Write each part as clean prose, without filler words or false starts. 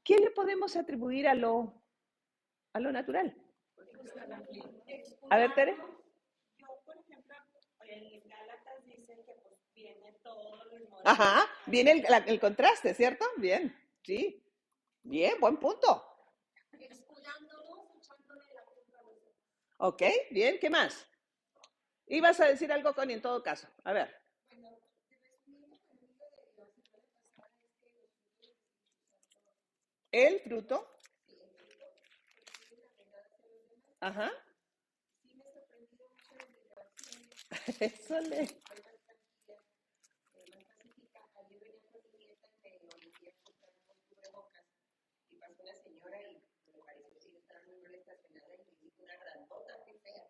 ¿qué le podemos atribuir a lo natural? A ver, Tere. Yo, por ejemplo, en Gálatas dicen que pues viene todo lo inmoral. Ajá, viene el contraste, ¿cierto? Bien, sí. Bien, buen punto. Escudándonos, echándole la culpa a los demás. Ok, bien, ¿qué más? Ibas a decir algo, Connie, en todo caso. A ver. Bueno, resumiendo con el libro de la semana pasada es que los frutos El fruto. sí, el fruto persiguen apegarse a los demás. Ajá. Sí me ha sorprendido mucho de migraciones. Eso le. Soy más tranquila, más pacífica. Ayer venía con mi nieta y me omití a comprar unos cubrebocas. Y pasó una señora y me pareció que estaba muy mal estacionada y me dijo una grandota, qué fea.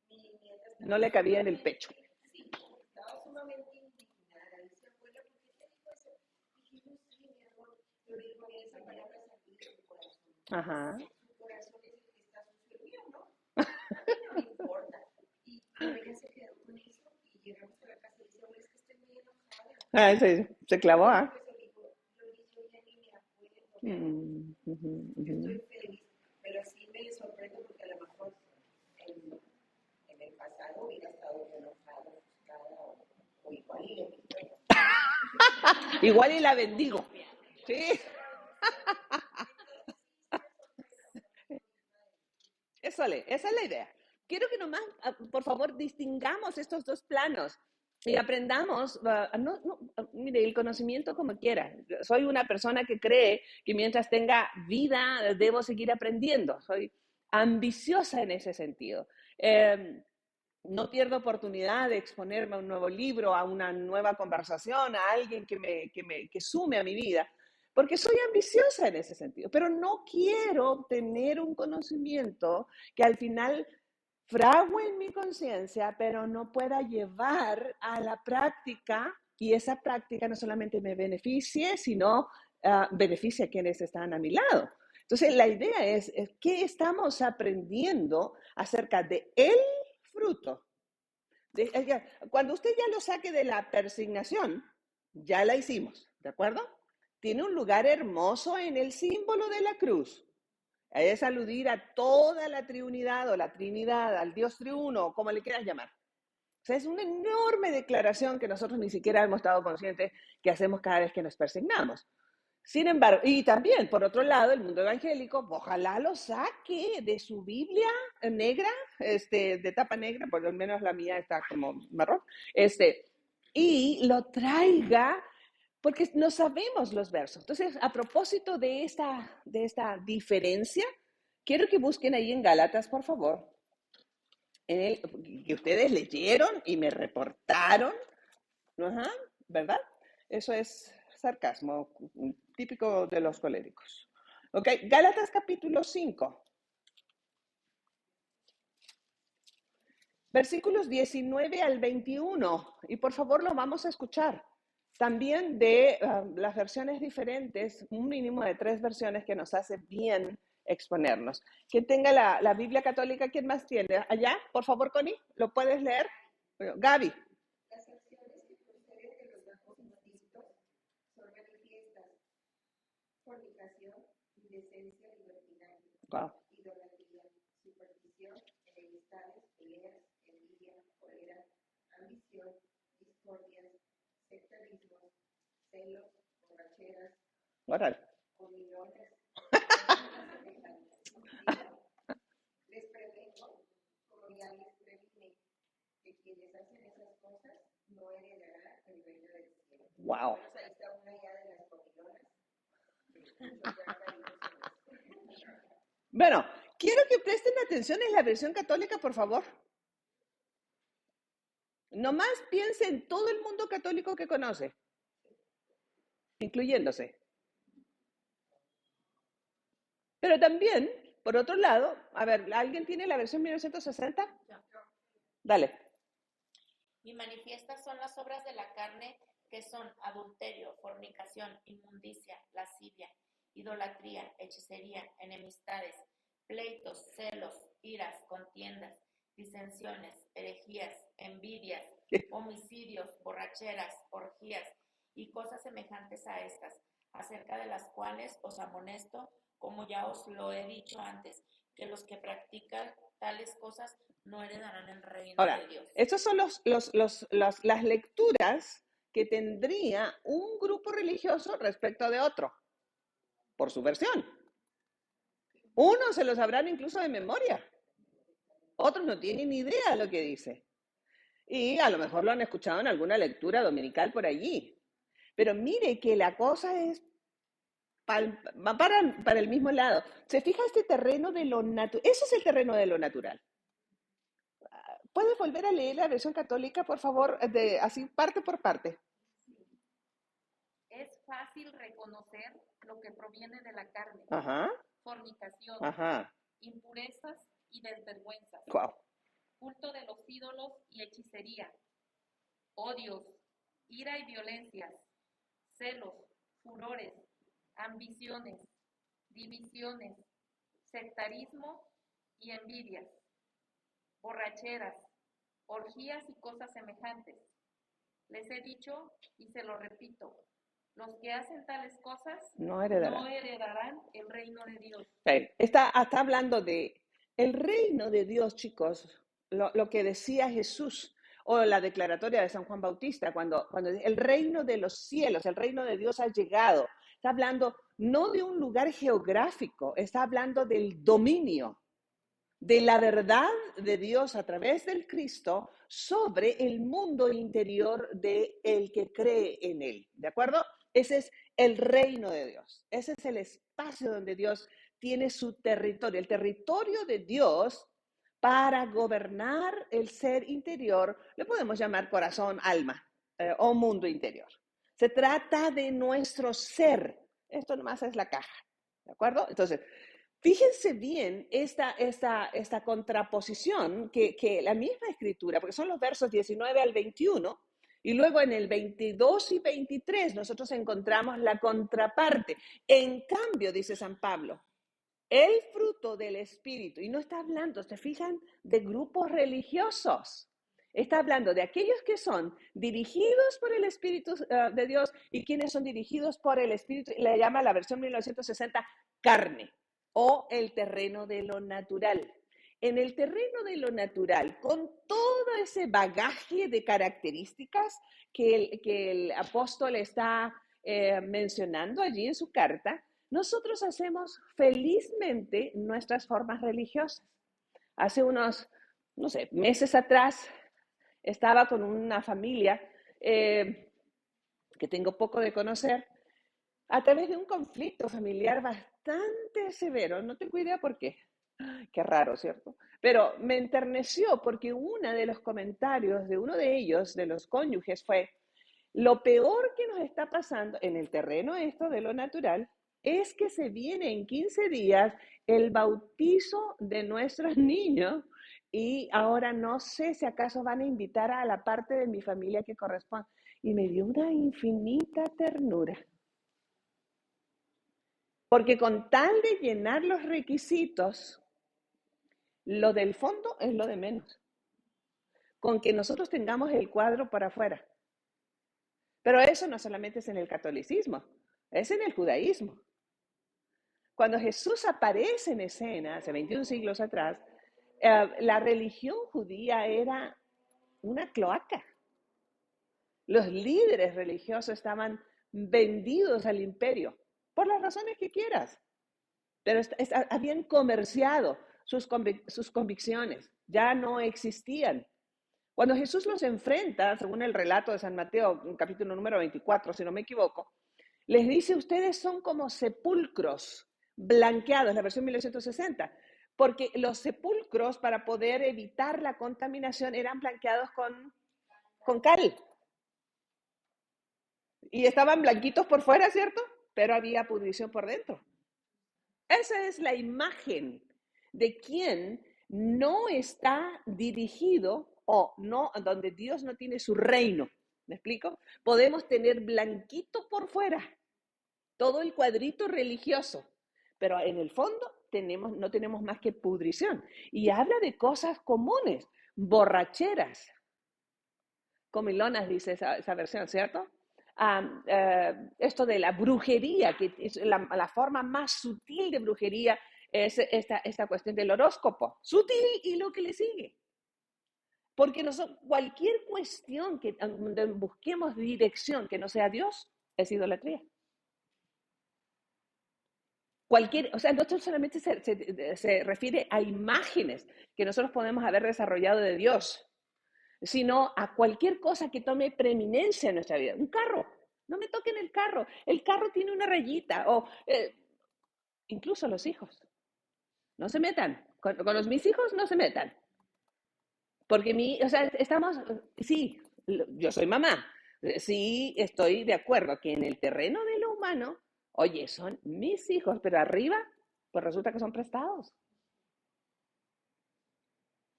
Mi nieta estaba No le cabía en el pecho. sí, estaba sumamente indignada. Dice, abuela, ¿por qué te dijo eso? Dije, no sé, mi amor. Yo le digo, mira, esa palabra salió de tu corazón. Ajá. Su corazón es el que está sucio, el mío, ¿no? A mí no me importa. Y pero ella se quedó con eso y llegamos a la casa y dice, abuela, es que estoy muy enojada. Ah, se clavó, ¿ah? Pues le digo, yo ya ni me acuerdo. Estoy feliz, pero sí me sorprendo porque a lo mejor en el pasado hubiera estado yo enojada, frustrada o igual y le quito. Igual y la bendigo. Sí. Esa es la idea. Quiero que nomás, por favor, distingamos estos dos planos y aprendamos, mire, el conocimiento como quiera. Soy una persona que cree que mientras tenga vida debo seguir aprendiendo. Soy ambiciosa en ese sentido. No pierdo oportunidad de exponerme a un nuevo libro, a una nueva conversación, a alguien que sume a mi vida, porque soy ambiciosa en ese sentido, pero no quiero tener un conocimiento que al final fragüe en mi conciencia, pero no pueda llevar a la práctica y esa práctica no solamente me beneficie, sino beneficie a quienes están a mi lado. Entonces, la idea es qué estamos aprendiendo acerca de él fruto. Cuando usted ya lo saque de la persignación, ya la hicimos, ¿de acuerdo? Tiene un lugar hermoso en el símbolo de la cruz. Es aludir a toda la triunidad o la trinidad, al Dios triuno, como le quieras llamar. O sea, es una enorme declaración que nosotros ni siquiera hemos estado conscientes que hacemos cada vez que nos persignamos. Sin embargo, y también, por otro lado, el mundo evangélico, ojalá lo saque de su Biblia negra, de tapa negra, por lo menos la mía está como marrón, y lo traiga, porque no sabemos los versos. Entonces, a propósito de esta diferencia, quiero que busquen ahí en Gálatas, por favor, que ustedes leyeron y me reportaron, ajá, ¿verdad? Eso es sarcasmo típico de los coléricos. Ok, Gálatas capítulo 5, versículos 19 al 21. Y por favor lo vamos a escuchar. También de las versiones diferentes, un mínimo de 3 versiones que nos hace bien exponernos. Quien tenga la Biblia católica, ¿quién más tiene? Allá, por favor, Connie, ¿lo puedes leer? Gaby. Las acciones que proceden de los bajos instintos son manifiestas: fornicación, indecencia, libertinaje, Wow. idolatría, superstición, enemistades, peleas, envidia, cólera, ambición, discordias, sectarismos, celos, borracheras, Órale. comilonas, les prevengo, como ya les previne, que quienes hacen esas cosas no heredarán el reino del cielo. Wow. Bueno, ahí está una ya de las comilonas. Bueno, quiero que presten atención en la versión católica, por favor. Nomás piense en todo el mundo católico que conoce, incluyéndose. Pero también, por otro lado, a ver, ¿alguien tiene la versión 1960? Dale. Y manifiestas son las obras de la carne, que son adulterio, fornicación, inmundicia, lascivia, idolatría, hechicería, enemistades, pleitos, celos, iras, contiendas, disensiones, herejías, envidias, homicidios, borracheras, orgías y cosas semejantes a estas, acerca de las cuales os amonesto, como ya os lo he dicho antes, que los que practican tales cosas no heredarán el reino Ahora, de Dios. estas son las lecturas que tendría un grupo religioso respecto de otro, por su versión. Unos se lo sabrán incluso de memoria, otros no tienen ni idea de lo que dice. Y a lo mejor lo han escuchado en alguna lectura dominical por allí. Pero mire que la cosa es va para el mismo lado. Se fija este terreno de lo natural. Eso es el terreno de lo natural. ¿Puedes volver a leer la versión católica, por favor, así parte por parte? Es fácil reconocer lo que proviene de la carne, Ajá, fornicación, ajá. impurezas y desvergüenzas, Wow. culto de los ídolos y hechicería, odios, ira y violencias, celos, furores, ambiciones, divisiones, sectarismo y envidias, borracheras, orgías y cosas semejantes. Les he dicho y se lo repito, los que hacen tales cosas No heredarán. no heredarán el reino de Dios. Está hablando de el reino de Dios, chicos, lo que decía Jesús o la declaratoria de San Juan Bautista, cuando el reino de los cielos, el reino de Dios ha llegado. Está hablando no de un lugar geográfico, está hablando del dominio, de la verdad de Dios a través del Cristo sobre el mundo interior de el que cree en él, ¿de acuerdo? Ese es el reino de Dios, ese es el espacio donde Dios tiene su territorio, el territorio de Dios para gobernar el ser interior, le podemos llamar corazón, alma o mundo interior. Se trata de nuestro ser, esto nomás es la caja, ¿de acuerdo? Entonces, fíjense bien esta contraposición que la misma escritura, porque son los versos 19 al 21, y luego en el 22 y 23 nosotros encontramos la contraparte. En cambio, dice San Pablo, el fruto del Espíritu, y no está hablando, se fijan, de grupos religiosos. Está hablando de aquellos que son dirigidos por el Espíritu de Dios y quienes son dirigidos por el Espíritu, le llama la versión 1960 carne o el terreno de lo natural. En el terreno de lo natural, con todo ese bagaje de características que el apóstol está mencionando allí en su carta, nosotros hacemos felizmente nuestras formas religiosas. Hace unos, no sé, meses atrás estaba con una familia que tengo poco de conocer, a través de un conflicto familiar bastante severo. No tengo idea por qué. Qué raro, ¿cierto? Pero me enterneció porque uno de los comentarios de uno de ellos, de los cónyuges, fue: lo peor que nos está pasando en el terreno esto de lo natural es que se viene en 15 días el bautizo de nuestros niños y ahora no sé si acaso van a invitar a la parte de mi familia que corresponde. Y me dio una infinita ternura. Porque con tal de llenar los requisitos, lo del fondo es lo de menos. Con que nosotros tengamos el cuadro para afuera. Pero eso no solamente es en el catolicismo, es en el judaísmo. Cuando Jesús aparece en escena, hace 21 siglos atrás, la religión judía era una cloaca. Los líderes religiosos estaban vendidos al imperio, por las razones que quieras, pero habían comerciado sus convicciones, ya no existían. Cuando Jesús los enfrenta, según el relato de San Mateo, en capítulo número 24, si no me equivoco, les dice: ustedes son como sepulcros blanqueados, la versión 1960, porque los sepulcros, para poder evitar la contaminación, eran blanqueados con cal. Y estaban blanquitos por fuera, ¿cierto? Pero había pudrición por dentro. Esa es la imagen de quien no está dirigido o no, donde Dios no tiene su reino. ¿Me explico? Podemos tener blanquito por fuera, todo el cuadrito religioso, pero en el fondo no tenemos más que pudrición. Y habla de cosas comunes, borracheras, comilonas, dice esa versión, ¿cierto? esto de la brujería, que es la forma más sutil de brujería es esta cuestión del horóscopo. Sutil y lo que le sigue. Porque cualquier cuestión donde busquemos dirección que no sea Dios es idolatría. O sea, no solamente se refiere a imágenes que nosotros podemos haber desarrollado de Dios, sino a cualquier cosa que tome preeminencia en nuestra vida. Un carro, no me toquen el carro tiene una rayita, o incluso los hijos, no se metan, con mis hijos no se metan, porque o sea, sí, yo soy mamá, sí estoy de acuerdo que en el terreno de lo humano, oye, son mis hijos, pero arriba, pues resulta que son prestados.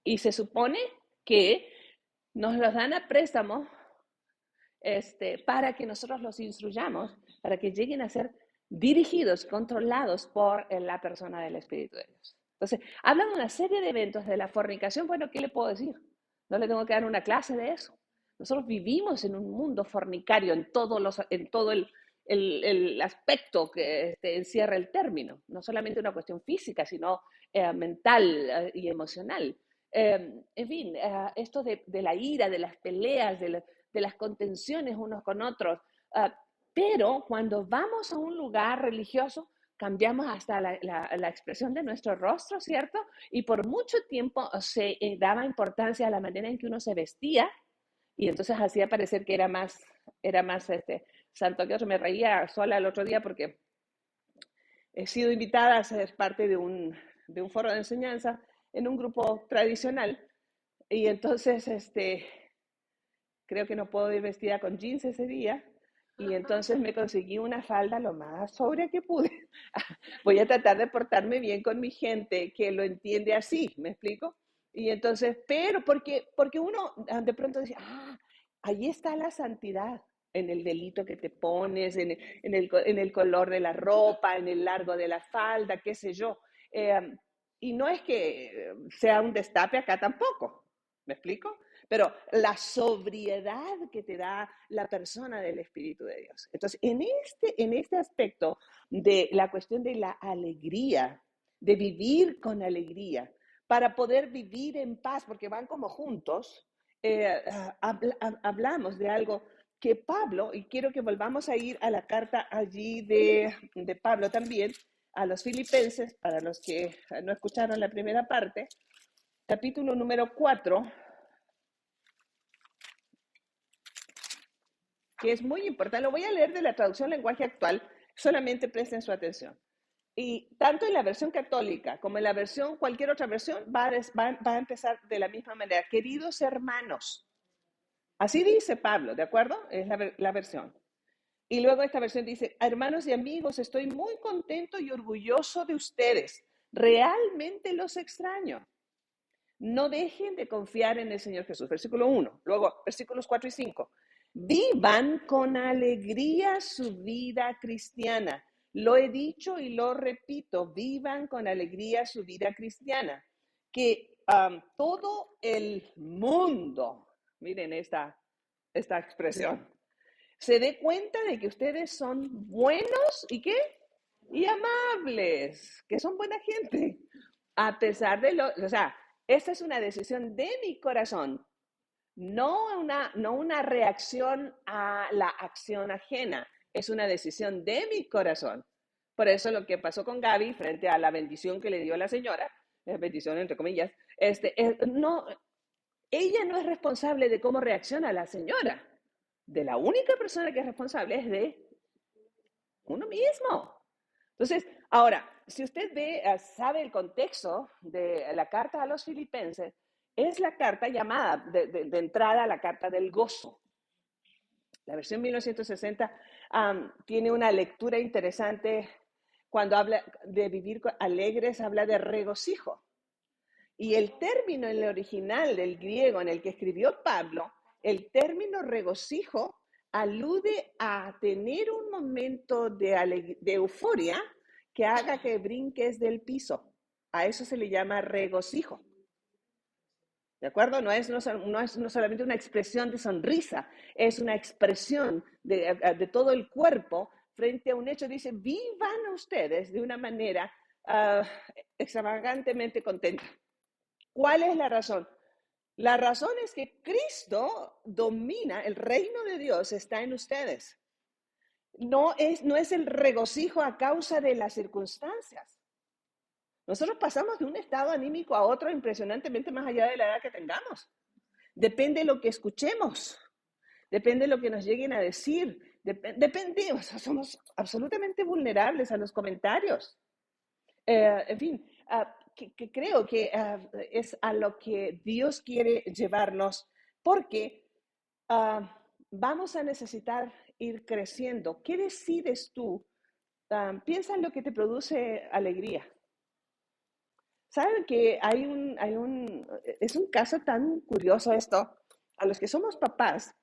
Y se supone que nos los dan a préstamo para que nosotros los instruyamos, para que lleguen a ser dirigidos, controlados por la persona del Espíritu de Dios. Entonces, hablan de una serie de eventos de la fornicación. Bueno, ¿qué le puedo decir? No le tengo que dar una clase de eso. Nosotros vivimos en un mundo fornicario en todo el aspecto que encierra el término. No solamente una cuestión física, sino mental y emocional. En fin, esto de la ira, de las peleas, de las contenciones unos con otros. Pero cuando vamos a un lugar religioso, cambiamos hasta la expresión de nuestro rostro, ¿cierto? Y por mucho tiempo se daba importancia a la manera en que uno se vestía, y entonces hacía parecer que era más santo que otro. Me reía sola el otro día porque he sido invitada a ser parte de un foro de enseñanza en un grupo tradicional, y entonces creo que no puedo ir vestida con jeans ese día, y entonces me conseguí una falda lo más sobria que pude. Voy a tratar de portarme bien con mi gente que lo entiende así, ¿me explico? Y entonces, pero porque uno de pronto dice, ahí está la santidad, en el delito que te pones, en el color de la ropa, en el largo de la falda, qué sé yo. Y no es que sea un destape acá tampoco, ¿me explico? Pero la sobriedad que te da la persona del Espíritu de Dios. Entonces, en este aspecto de la cuestión de la alegría, de vivir con alegría, para poder vivir en paz, porque van como juntos, hablamos de algo que Pablo, y quiero que volvamos a ir a la carta allí de Pablo también, a los Filipenses, para los que no escucharon la primera parte, capítulo número 4, que es muy importante. Lo voy a leer de la traducción lenguaje actual, solamente presten su atención. Y tanto en la versión católica como en la versión, cualquier otra versión, va a empezar de la misma manera. Queridos hermanos, así dice Pablo, ¿de acuerdo? Es la versión. Y luego esta versión dice, hermanos y amigos, estoy muy contento y orgulloso de ustedes. Realmente los extraño. No dejen de confiar en el Señor Jesús. Versículo 1. Luego, versículos 4 y 5. Vivan con alegría su vida cristiana. Lo he dicho y lo repito, vivan con alegría su vida cristiana. Que todo el mundo, miren esta expresión, se dé cuenta de que ustedes son buenos y ¿qué? Y amables, que son buena gente. A pesar de o sea, esta es una decisión de mi corazón, no una reacción a la acción ajena, es una decisión de mi corazón. Por eso lo que pasó con Gaby frente a la bendición que le dio la señora, bendición entre comillas, no, ella no es responsable de cómo reacciona la señora. De la única persona que es responsable es de uno mismo. Entonces, ahora, si usted sabe el contexto de la carta a los Filipenses, es la carta llamada de entrada, la carta del gozo. La versión 1960 tiene una lectura interesante. Cuando habla de vivir alegres, habla de regocijo. Y el término en el original del griego en el que escribió Pablo, el término regocijo alude a tener un momento de euforia que haga que brinques del piso. A eso se le llama regocijo. ¿De acuerdo? No es solamente una expresión de sonrisa, es una expresión de todo el cuerpo frente a un hecho. Dice, vivan ustedes de una manera uh, extravagantemente contenta. ¿Cuál es la razón? La razón es que Cristo domina, el reino de Dios está en ustedes. No es el regocijo a causa de las circunstancias. Nosotros pasamos de un estado anímico a otro impresionantemente más allá de la edad que tengamos. Depende de lo que escuchemos, depende de lo que nos lleguen a decir, depende, o sea, somos absolutamente vulnerables a los comentarios. En fin, que creo que es a lo que Dios quiere llevarnos, porque vamos a necesitar ir creciendo. ¿Qué decides tú? Piensa en lo que te produce alegría. ¿Saben que es un caso tan curioso esto? A los que somos papás,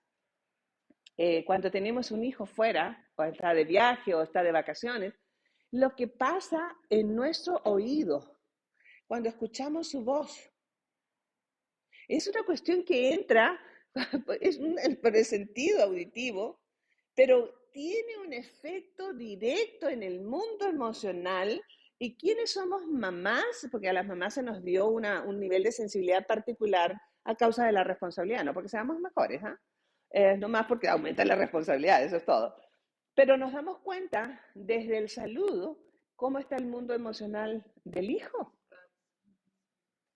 cuando tenemos un hijo fuera, o está de viaje o está de vacaciones, lo que pasa en nuestro oído cuando escuchamos su voz es una cuestión que entra por el sentido auditivo, pero tiene un efecto directo en el mundo emocional. ¿Y quiénes somos mamás? Porque a las mamás se nos dio un nivel de sensibilidad particular a causa de la responsabilidad, no porque seamos mejores, no más porque aumenta la responsabilidad, eso es todo. Pero nos damos cuenta desde el saludo cómo está el mundo emocional del hijo.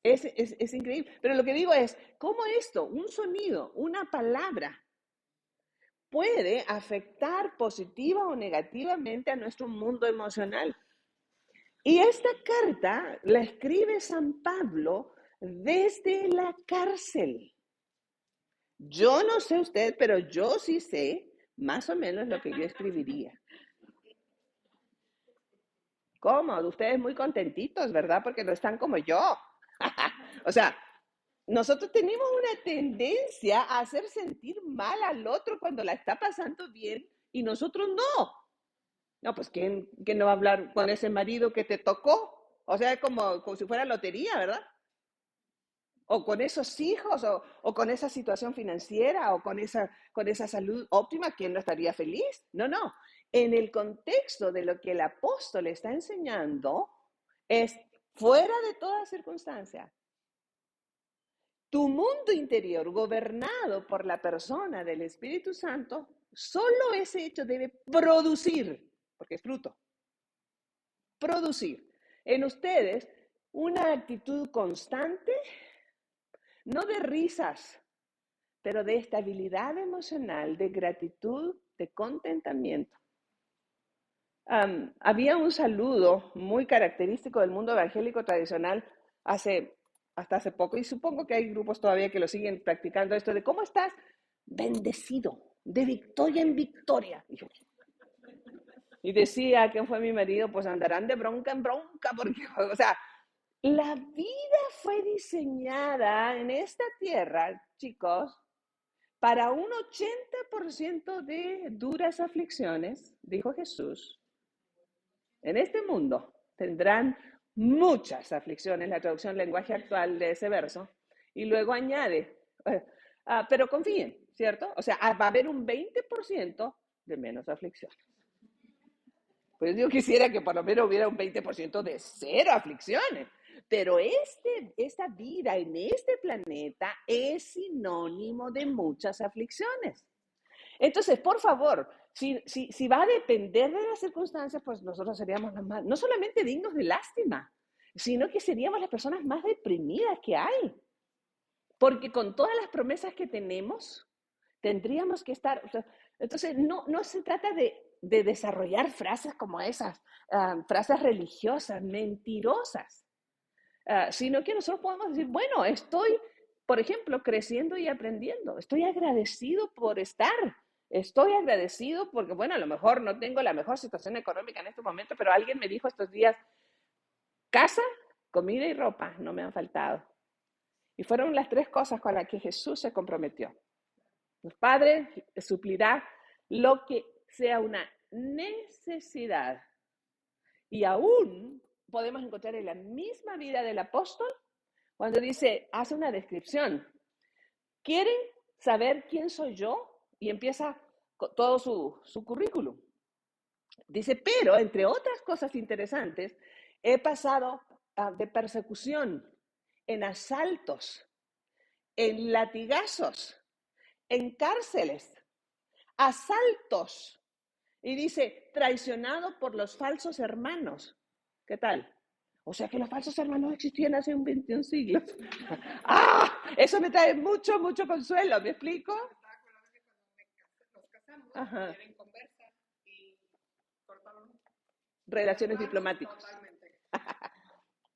Es increíble. Pero lo que digo es, ¿cómo esto, un sonido, una palabra, puede afectar positiva o negativamente a nuestro mundo emocional? Y esta carta la escribe San Pablo desde la cárcel. Yo no sé usted, pero yo sí sé más o menos lo que yo escribiría. ¿Cómo? Ustedes muy contentitos, ¿verdad? Porque no están como yo. O sea, nosotros tenemos una tendencia a hacer sentir mal al otro cuando la está pasando bien y nosotros no. No, pues ¿quién no va a hablar con ese marido que te tocó? O sea, como si fuera lotería, ¿verdad? O con esos hijos, o con esa situación financiera, o con esa salud óptima, ¿quién no estaría feliz? No, no. En el contexto de lo que el apóstol está enseñando, es fuera de toda circunstancia. Tu mundo interior, gobernado por la persona del Espíritu Santo, solo ese hecho debe producir, porque es fruto, producir en ustedes una actitud constante, no de risas, pero de estabilidad emocional, de gratitud, de contentamiento. Había un saludo muy característico del mundo evangélico tradicional hasta hace poco, y supongo que hay grupos todavía que lo siguen practicando esto de ¿cómo estás? Bendecido, de victoria en victoria. Y decía, ¿quién fue mi marido? Pues andarán de bronca en bronca, porque, o sea, la vida fue diseñada en esta tierra, chicos, para un 80% de duras aflicciones, dijo Jesús. En este mundo tendrán muchas aflicciones, la traducción lenguaje actual de ese verso, y luego añade, pero confíen, ¿cierto? O sea, va a haber un 20% de menos aflicciones. Pues yo quisiera que por lo menos hubiera un 20% de cero aflicciones, pero esta vida en este planeta es sinónimo de muchas aflicciones. Entonces, por favor, si va a depender de las circunstancias, pues nosotros seríamos no solamente dignos de lástima, sino que seríamos las personas más deprimidas que hay. Porque con todas las promesas que tenemos, tendríamos que estar... O sea, entonces, no se trata de desarrollar frases como esas, frases religiosas, mentirosas, sino que nosotros podemos decir, bueno, estoy, por ejemplo, creciendo y aprendiendo. Estoy agradecido por estar. Estoy agradecido porque, bueno, a lo mejor no tengo la mejor situación económica en este momento, pero alguien me dijo estos días, casa, comida y ropa no me han faltado. Y fueron las tres cosas con las que Jesús se comprometió. El Padre suplirá lo que sea una necesidad. Y aún podemos encontrar en la misma vida del apóstol cuando dice, hace una descripción. ¿Quieren saber quién soy yo? Y empieza con todo su currículum. Dice, pero entre otras cosas interesantes, he pasado de persecución, en asaltos, en latigazos, en cárceles, asaltos. Y dice, traicionado por los falsos hermanos. ¿Qué tal? O sea que los falsos hermanos existían hace un 21 siglos. ¡Ah! Eso me trae mucho, mucho consuelo. ¿Me explico? Estaba acordando que cuando nos casamos, Ajá. era en conversa y cortaron Relaciones cortaron diplomáticas. Totalmente.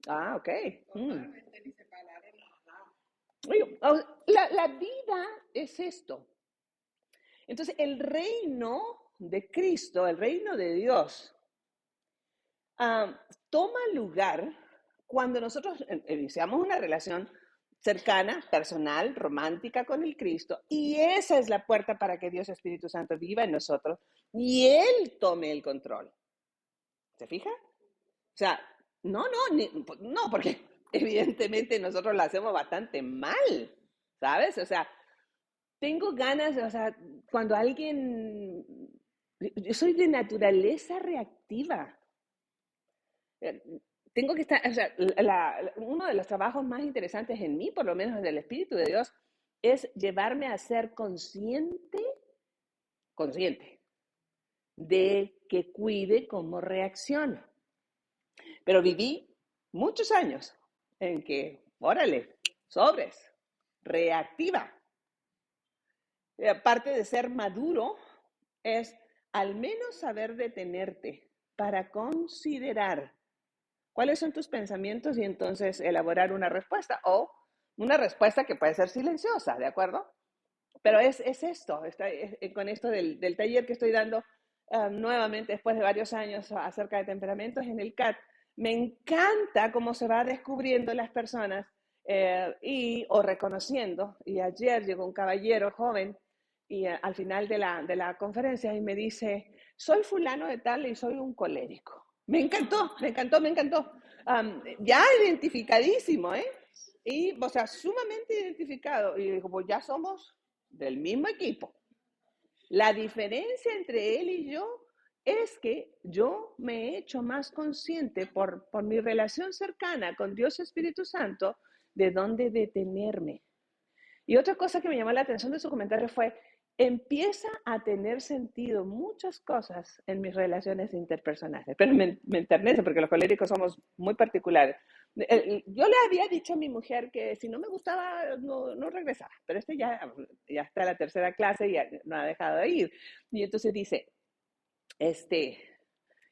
Ah, ok. Totalmente ni se pararon nada. Oye, la vida es esto. Entonces, el reino de Cristo, el reino de Dios, toma lugar cuando nosotros iniciamos una relación cercana, personal, romántica con el Cristo, y esa es la puerta para que Dios Espíritu Santo viva en nosotros y Él tome el control. ¿Se fija? O sea, no, porque evidentemente nosotros lo hacemos bastante mal, ¿sabes? O sea, tengo ganas, o sea, cuando alguien, yo soy de naturaleza reactiva. Tengo que estar, o sea, uno de los trabajos más interesantes en mí, por lo menos del Espíritu de Dios, es llevarme a ser consciente de que cuide cómo reacciona. Pero viví muchos años en que, órale, sobres, reactiva. Aparte de ser maduro, es al menos saber detenerte para considerar cuáles son tus pensamientos y entonces elaborar una respuesta o una respuesta que puede ser silenciosa, ¿de acuerdo? Pero es esto, con esto del taller que estoy dando nuevamente después de varios años acerca de temperamentos en el CAT. Me encanta cómo se va descubriendo las personas o reconociendo. Y ayer llegó un caballero joven y al final de la conferencia y me dice, soy fulano de tal y soy un colérico. Me encantó. Ya identificadísimo, ¿eh? Y, o sea, sumamente identificado. Y digo, pues ya somos del mismo equipo. La diferencia entre él y yo es que yo me he hecho más consciente por mi relación cercana con Dios Espíritu Santo de dónde detenerme. Y otra cosa que me llamó la atención de su comentario fue, empieza a tener sentido muchas cosas en mis relaciones interpersonales. Pero me enternece porque los coléricos somos muy particulares. Yo le había dicho a mi mujer que si no me gustaba, no regresaba. Pero ya está en la tercera clase y ya no ha dejado de ir. Y entonces dice,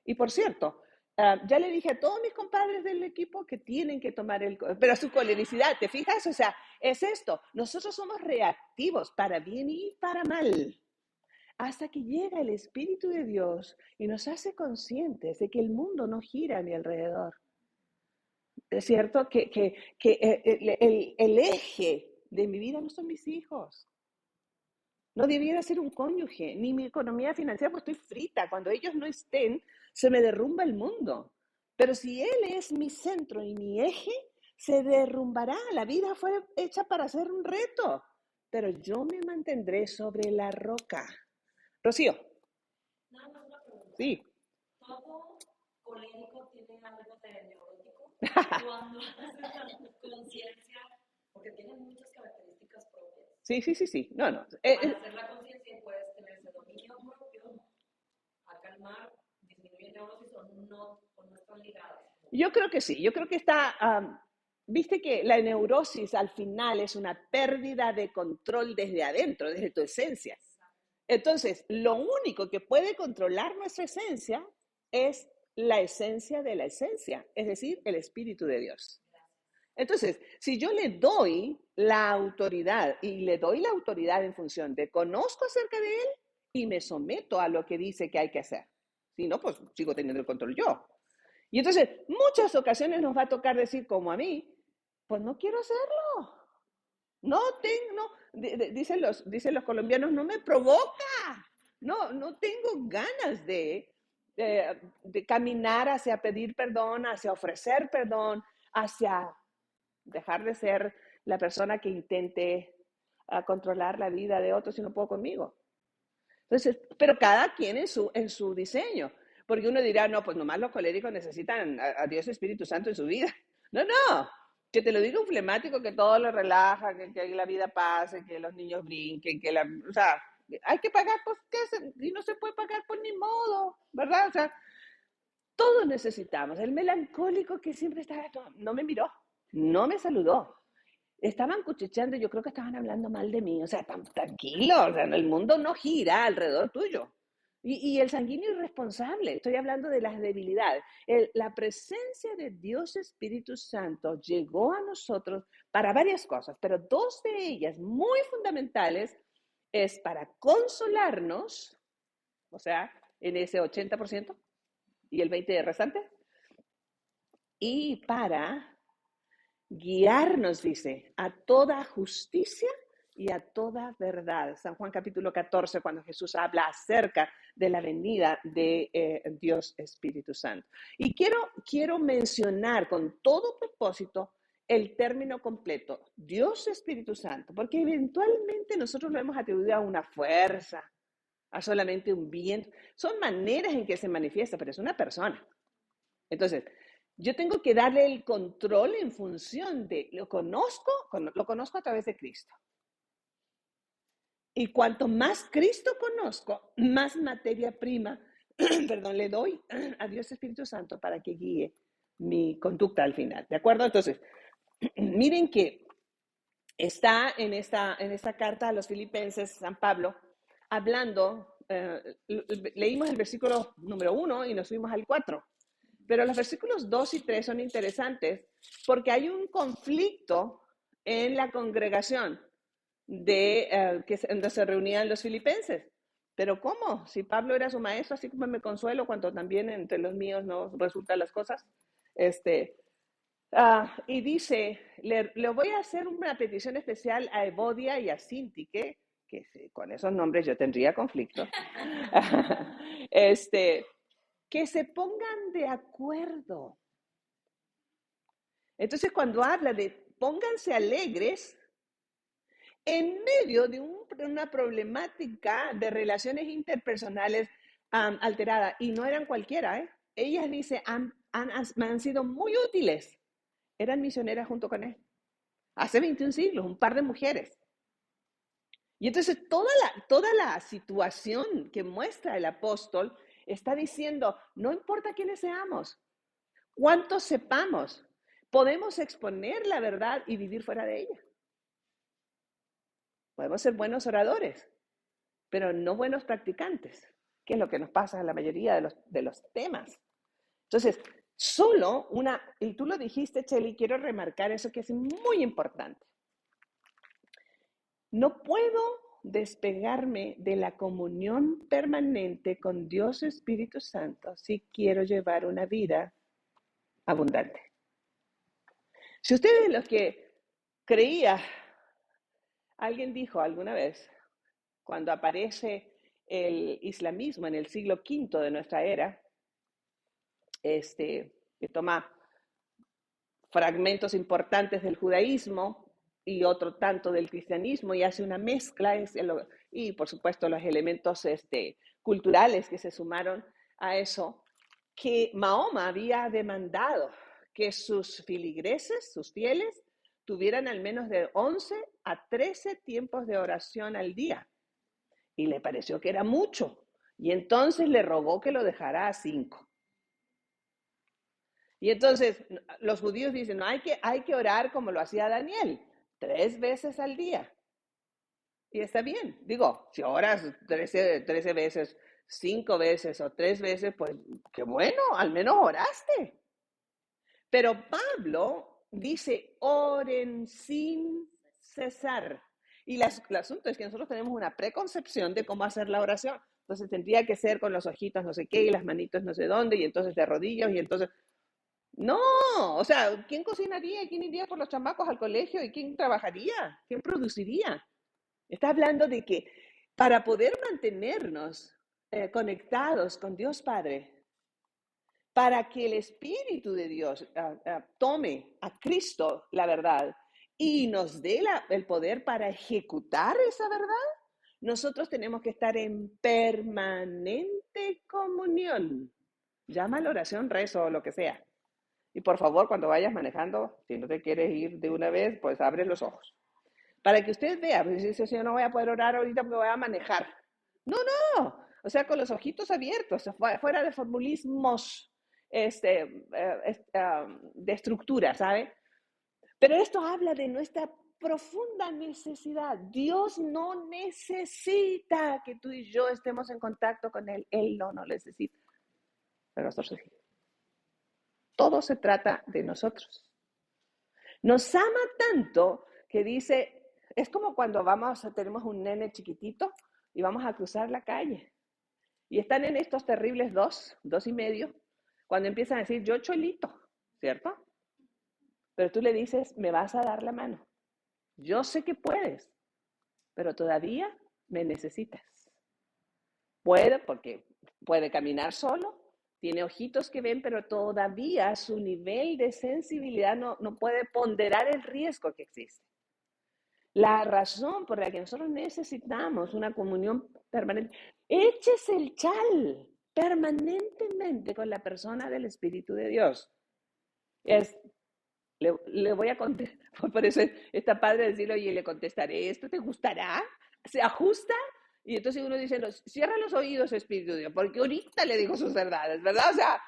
y por cierto, ya le dije a todos mis compadres del equipo que tienen que tomar pero su colericidad, ¿te fijas? O sea, es esto, nosotros somos reactivos para bien y para mal, hasta que llega el Espíritu de Dios y nos hace conscientes de que el mundo no gira a mi alrededor. Es cierto que el eje de mi vida no son mis hijos. No debiera ser un cónyuge, ni mi economía financiera, porque estoy frita. Cuando ellos no estén, se me derrumba el mundo. Pero si Él es mi centro y mi eje, se derrumbará. La vida fue hecha para ser un reto, pero yo me mantendré sobre la roca. Rocío. Nada más una pregunta. Sí. ¿Todo colérico tiene algo de neurótico? Cuando haces la conciencia, porque tienen muchas características propias. Sí. No. Para hacer la conciencia puedes tener ese dominio propio, a calmar, disminuir neurosis o no están ligadas. Yo creo que sí, yo creo que está, viste que la neurosis al final es una pérdida de control desde adentro, desde tu esencia. Entonces, lo único que puede controlar nuestra esencia es la esencia de la esencia, es decir, el Espíritu de Dios. Entonces, si yo le doy la autoridad y le doy la autoridad en función de conozco acerca de Él y me someto a lo que dice que hay que hacer. Si no, pues sigo teniendo el control yo. Y entonces, muchas ocasiones nos va a tocar decir, como a mí, pues no quiero hacerlo. Dicen los colombianos, no me provoca. No tengo ganas de caminar hacia pedir perdón, hacia ofrecer perdón, hacia dejar de ser la persona que intente controlar la vida de otros si no puedo conmigo. Entonces, pero cada quien en su diseño. Porque uno dirá, no, pues nomás los coléricos necesitan a Dios Espíritu Santo en su vida. No, no. Que te lo diga un flemático que todo lo relaja, que la vida pase, que los niños brinquen, o sea, hay que pagar, pues, y no se puede pagar, pues, ni modo, ¿verdad? O sea, todos necesitamos. El melancólico que siempre estaba, no me miró, no me saludó. Estaban cuchicheando, yo creo que estaban hablando mal de mí. O sea, tranquilo, o sea, el mundo no gira alrededor tuyo. Y el sanguíneo irresponsable, estoy hablando de las debilidades. La presencia de Dios Espíritu Santo llegó a nosotros para varias cosas, pero dos de ellas muy fundamentales es para consolarnos, o sea, en ese 80% y el 20% de restante, y para guiarnos, dice, a toda justicia y a toda verdad. San Juan capítulo 14, cuando Jesús habla acerca de la venida de Dios Espíritu Santo. Y quiero mencionar con todo propósito el término completo, Dios Espíritu Santo, porque eventualmente nosotros lo hemos atribuido a una fuerza, a solamente un viento. Son maneras en que se manifiesta, pero es una persona. Entonces, yo tengo que darle el control en función de, lo conozco a través de Cristo. Y cuanto más Cristo conozco, más materia prima, perdón, le doy a Dios Espíritu Santo para que guíe mi conducta al final. ¿De acuerdo? Entonces, miren que está en esta carta a los Filipenses, San Pablo, hablando, leímos el versículo número 1 y nos fuimos al 4. Pero los versículos 2 y 3 son interesantes porque hay un conflicto en la congregación donde se reunían los filipenses. Pero ¿cómo? Si Pablo era su maestro, así como me consuelo cuando también entre los míos no resultan las cosas. Y dice, le voy a hacer una petición especial a Evodia y a Sintique, que con esos nombres yo tendría conflicto. Que se pongan de acuerdo. Entonces, cuando habla de pónganse alegres, en medio de una problemática de relaciones interpersonales alterada, y no eran cualquiera, ellas dice, han sido muy útiles, eran misioneras junto con él, hace 21 siglos, un par de mujeres. Y entonces toda la situación que muestra el apóstol está diciendo, no importa quiénes seamos, cuántos sepamos, podemos exponer la verdad y vivir fuera de ella. Podemos ser buenos oradores, pero no buenos practicantes, que es lo que nos pasa en la mayoría de los temas. Entonces, y tú lo dijiste, Chely, quiero remarcar eso que es muy importante. No puedo despegarme de la comunión permanente con Dios Espíritu Santo si quiero llevar una vida abundante. Si ustedes los que creía, alguien dijo alguna vez, cuando aparece el islamismo en el siglo V de nuestra era, que toma fragmentos importantes del judaísmo y otro tanto del cristianismo y hace una mezcla, y por supuesto los elementos culturales que se sumaron a eso, que Mahoma había demandado que sus filigreses, sus fieles, tuvieran al menos de 11 a 13 tiempos de oración al día. Y le pareció que era mucho. Y entonces le rogó que lo dejara a 5. Y entonces los judíos dicen, no, hay que orar como lo hacía Daniel, 3 veces al día. Y está bien. Digo, si oras 13 veces, 5 veces o 3 veces, pues qué bueno, al menos oraste. Pero Pablo dice, oren sin cesar. Y el asunto es que nosotros tenemos una preconcepción de cómo hacer la oración. Entonces tendría que ser con los ojitos no sé qué y las manitos no sé dónde y entonces de rodillas y entonces... No, o sea, ¿quién cocinaría? ¿Quién iría por los chamacos al colegio? ¿Y quién trabajaría? ¿Quién produciría? Está hablando de que para poder mantenernos conectados con Dios Padre, para que el Espíritu de Dios tome a Cristo la verdad y nos dé el poder para ejecutar esa verdad, nosotros tenemos que estar en permanente comunión. Llama la oración, rezo o lo que sea. Y por favor, cuando vayas manejando, si no te quieres ir de una vez, pues abre los ojos. Para que usted vea, pues dice, yo no voy a poder orar ahorita porque voy a manejar. No, no, o sea, con los ojitos abiertos, fuera de formulismos de estructura, ¿sabe? Pero esto habla de nuestra profunda necesidad. Dios no necesita que tú y yo estemos en contacto con Él. Él no nos necesita. Pero nosotros sí. Todo se trata de nosotros. Nos ama tanto que dice, es como cuando tenemos un nene chiquitito y vamos a cruzar la calle. Y están en estos terribles 2.5, cuando empiezan a decir, yo cholito, ¿cierto? Pero tú le dices, me vas a dar la mano. Yo sé que puedes, pero todavía me necesitas. Puede, porque puede caminar solo, tiene ojitos que ven, pero todavía su nivel de sensibilidad no puede ponderar el riesgo que existe. La razón por la que nosotros necesitamos una comunión permanente, échese el chal permanentemente con la persona del Espíritu de Dios. Le voy a contestar, por eso está padre decirle, oye, le contestaré, ¿esto te gustará? ¿Se ajusta? Y entonces uno dice, cierra los oídos, Espíritu de Dios, porque ahorita le digo sus verdades, ¿verdad? O sea,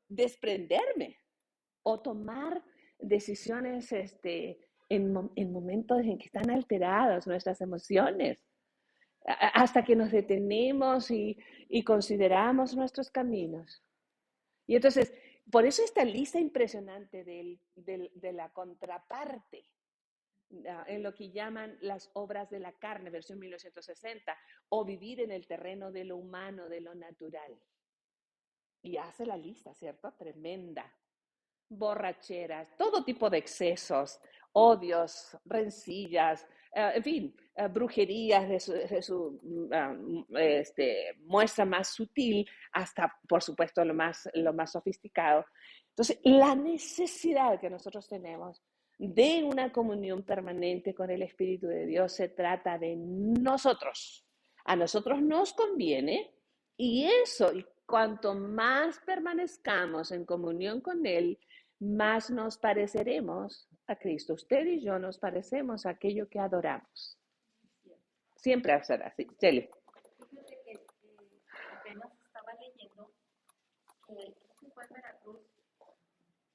desprenderme o tomar decisiones en momentos en que están alteradas nuestras emociones, hasta que nos detenemos y consideramos nuestros caminos. Y entonces, por eso esta lista impresionante de la contraparte, en lo que llaman las obras de la carne, versión 1960, o vivir en el terreno de lo humano, de lo natural. Y hace la lista, ¿cierto? Tremenda. Borracheras, todo tipo de excesos, odios, rencillas, en fin, brujerías de su muestra más sutil hasta, por supuesto, lo más sofisticado. Entonces, la necesidad que nosotros tenemos de una comunión permanente con el Espíritu de Dios se trata de nosotros. A nosotros nos conviene y eso, y cuanto más permanezcamos en comunión con Él, más nos pareceremos a Cristo. Usted y yo nos parecemos a aquello que adoramos. Siempre va a ser así. Chele. Fíjate que apenas estaba leyendo que fue en Veracruz,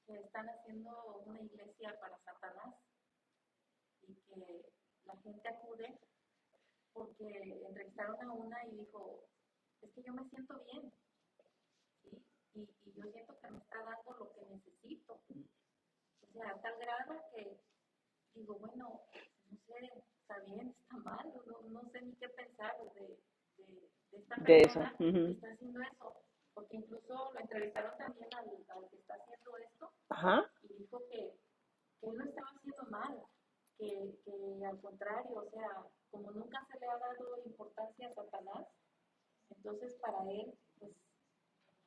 que están haciendo una iglesia para Satanás y que la gente acude porque entrevistaron a una y dijo, es que yo me siento bien, ¿sí? Y yo siento que me está dando lo que necesito. O sea, a tal grado que digo, bueno, no sé, está bien, está mal, no sé ni qué pensar de esta persona que está haciendo eso. Porque incluso lo entrevistaron también al que está haciendo esto. Ajá. Y dijo que él no estaba haciendo mal, que al contrario, o sea, como nunca se le ha dado importancia a Satanás, entonces para él, pues,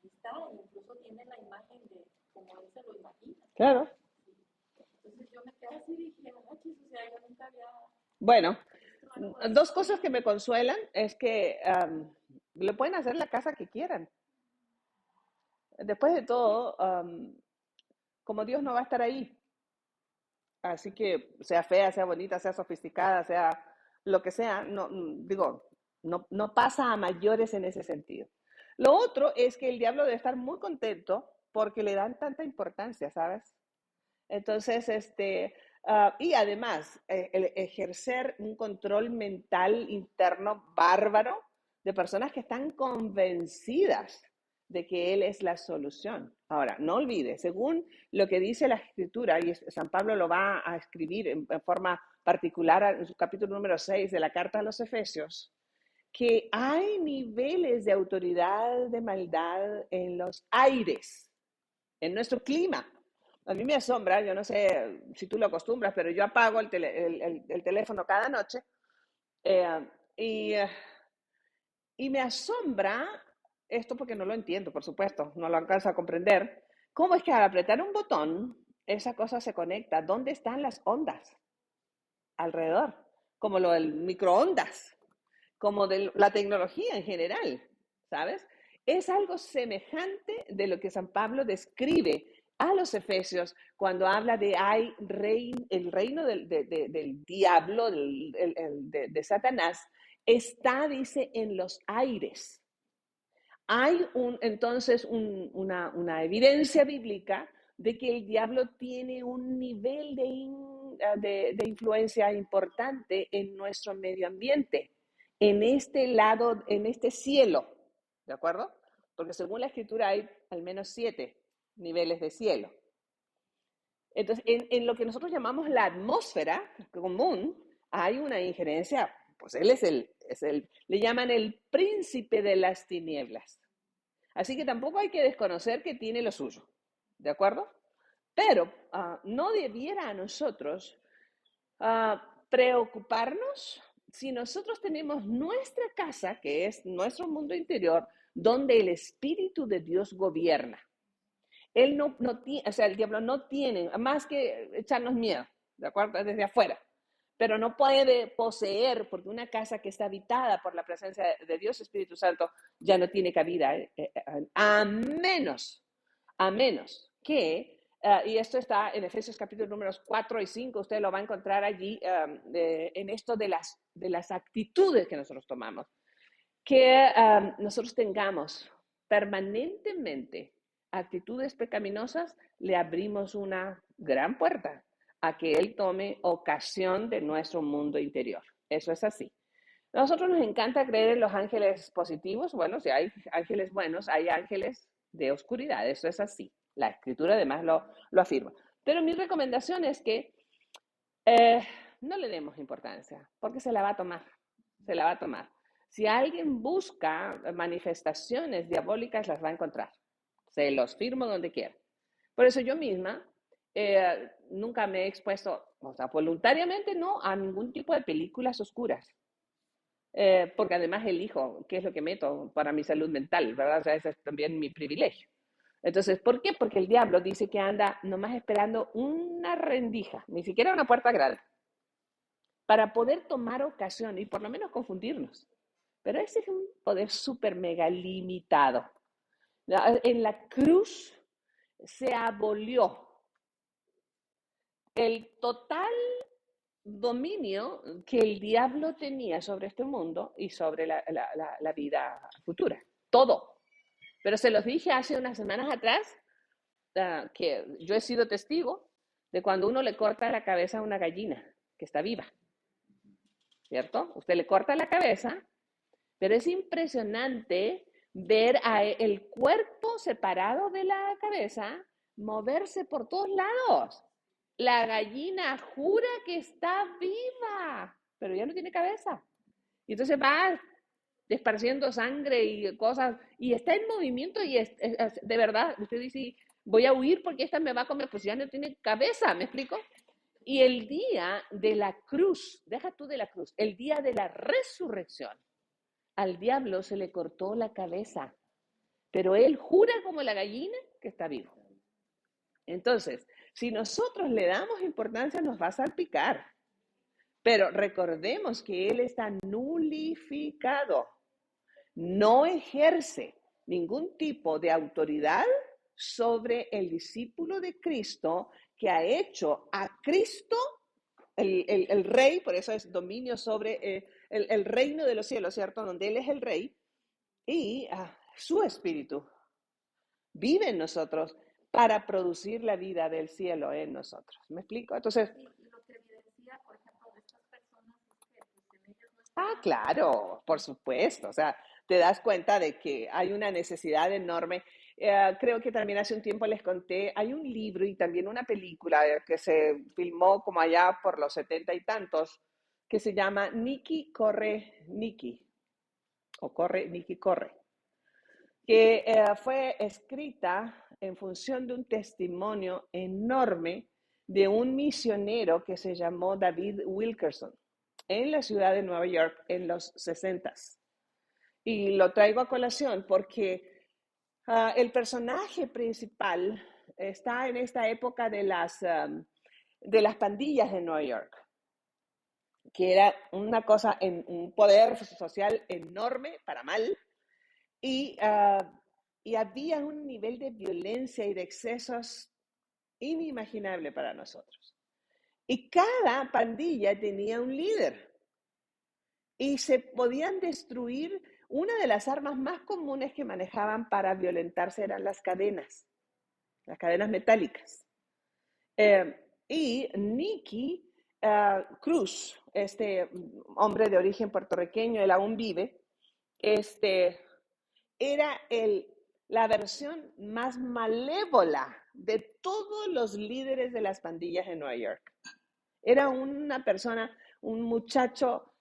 está, incluso tiene la imagen de como él se lo imagina. Claro. Entonces yo me quedé así y dije, o sea, yo nunca había... Bueno, dos cosas que me consuelan es que le pueden hacer la casa que quieran. Después de todo, como Dios no va a estar ahí, así que sea fea, sea bonita, sea sofisticada, sea lo que sea, no pasa a mayores en ese sentido. Lo otro es que el diablo debe estar muy contento porque le dan tanta importancia, ¿sabes? Entonces, y además, el ejercer un control mental interno bárbaro de personas que están convencidas de que Él es la solución. Ahora, no olvide, según lo que dice la Escritura, y San Pablo lo va a escribir en forma particular en su capítulo número 6 de la Carta a los Efesios, que hay niveles de autoridad, de maldad en los aires, en nuestro clima. A mí me asombra, yo no sé si tú lo acostumbras, pero yo apago el teléfono cada noche y me asombra esto porque no lo entiendo, por supuesto, no lo alcanzo a comprender. ¿Cómo es que al apretar un botón, esa cosa se conecta? ¿Dónde están las ondas? Alrededor, como lo del microondas, como de la tecnología en general, ¿sabes? Es algo semejante de lo que San Pablo describe a los efesios cuando habla de el reino del diablo, de Satanás, está, dice, en los aires. Hay entonces una evidencia bíblica de que el diablo tiene un nivel de influencia importante en nuestro medio ambiente, en este lado, en este cielo, ¿de acuerdo? Porque según la escritura hay al menos 7 niveles de cielo. Entonces, en lo que nosotros llamamos la atmósfera común, hay una injerencia, pues él le llaman el príncipe de las tinieblas. Así que tampoco hay que desconocer que tiene lo suyo, ¿de acuerdo? Pero no debiera a nosotros preocuparnos si nosotros tenemos nuestra casa, que es nuestro mundo interior, donde el Espíritu de Dios gobierna. Él no tiene, o sea, el diablo no tiene más que echarnos miedo, ¿de acuerdo? Desde afuera. Pero no puede poseer, porque una casa que está habitada por la presencia de Dios Espíritu Santo ya no tiene cabida, a menos que, y esto está en Efesios capítulo números 4 y 5, usted lo va a encontrar allí en esto de las actitudes que nosotros tomamos, que nosotros tengamos permanentemente actitudes pecaminosas, le abrimos una gran puerta a que Él tome ocasión de nuestro mundo interior. Eso es así. A nosotros nos encanta creer en los ángeles positivos. Bueno, si hay ángeles buenos, hay ángeles de oscuridad. Eso es así. La escritura además lo afirma. Pero mi recomendación es que no le demos importancia, porque se la va a tomar. Se la va a tomar. Si alguien busca manifestaciones diabólicas, las va a encontrar. Se los firmo donde quiera. Por eso yo misma nunca me he expuesto, o sea, voluntariamente no, a ningún tipo de películas oscuras. Porque además elijo qué es lo que meto para mi salud mental, ¿verdad? O sea, ese es también mi privilegio. Entonces, ¿por qué? Porque el diablo dice que anda nomás esperando una rendija, ni siquiera una puerta grande, para poder tomar ocasión y por lo menos confundirnos. Pero ese es un poder súper mega limitado. En la cruz se abolió el total dominio que el diablo tenía sobre este mundo y sobre la vida futura. Todo. Pero se los dije hace unas semanas atrás que yo he sido testigo de cuando uno le corta la cabeza a una gallina que está viva. ¿Cierto? Usted le corta la cabeza, pero es impresionante ver el cuerpo separado de la cabeza moverse por todos lados. La gallina jura que está viva, pero ya no tiene cabeza. Y entonces va esparciendo sangre y cosas, y está en movimiento y de verdad, usted dice, voy a huir porque esta me va a comer, pues ya no tiene cabeza, ¿me explico? Y el día de la cruz, deja tú de la cruz, el día de la resurrección, al diablo se le cortó la cabeza, pero él jura como la gallina que está vivo. Entonces, si nosotros le damos importancia, nos va a salpicar. Pero recordemos que él está nulificado. No ejerce ningún tipo de autoridad sobre el discípulo de Cristo que ha hecho a Cristo el rey, por eso es dominio sobre el reino de los cielos, ¿cierto? Donde Él es el rey y su espíritu vive en nosotros para producir la vida del cielo en nosotros. ¿Me explico? Entonces, Y lo que evidencia, por ejemplo, de estas personas es que pues, en ellos no está claro, por supuesto. O sea, te das cuenta de que hay una necesidad enorme. Creo que también hace un tiempo les conté, hay un libro y también una película que se filmó como allá por los 70 y tantos, que se llama Nikki Corre Nikki, o Corre Nikki Corre, que fue escrita en función de un testimonio enorme de un misionero que se llamó David Wilkerson en la ciudad de Nueva York en los 60s. Y lo traigo a colación porque el personaje principal está en esta época de las pandillas de Nueva York, que era una cosa, un poder social enorme para mal, y, y había un nivel de violencia y de excesos inimaginable para nosotros. Y cada pandilla tenía un líder y se podían destruir. Una de las armas más comunes que manejaban para violentarse eran las cadenas metálicas. Y Nicky Cruz, este hombre de origen puertorriqueño, él aún vive, era la versión más malévola de todos los líderes de las pandillas en Nueva York. Era una persona, un muchacho,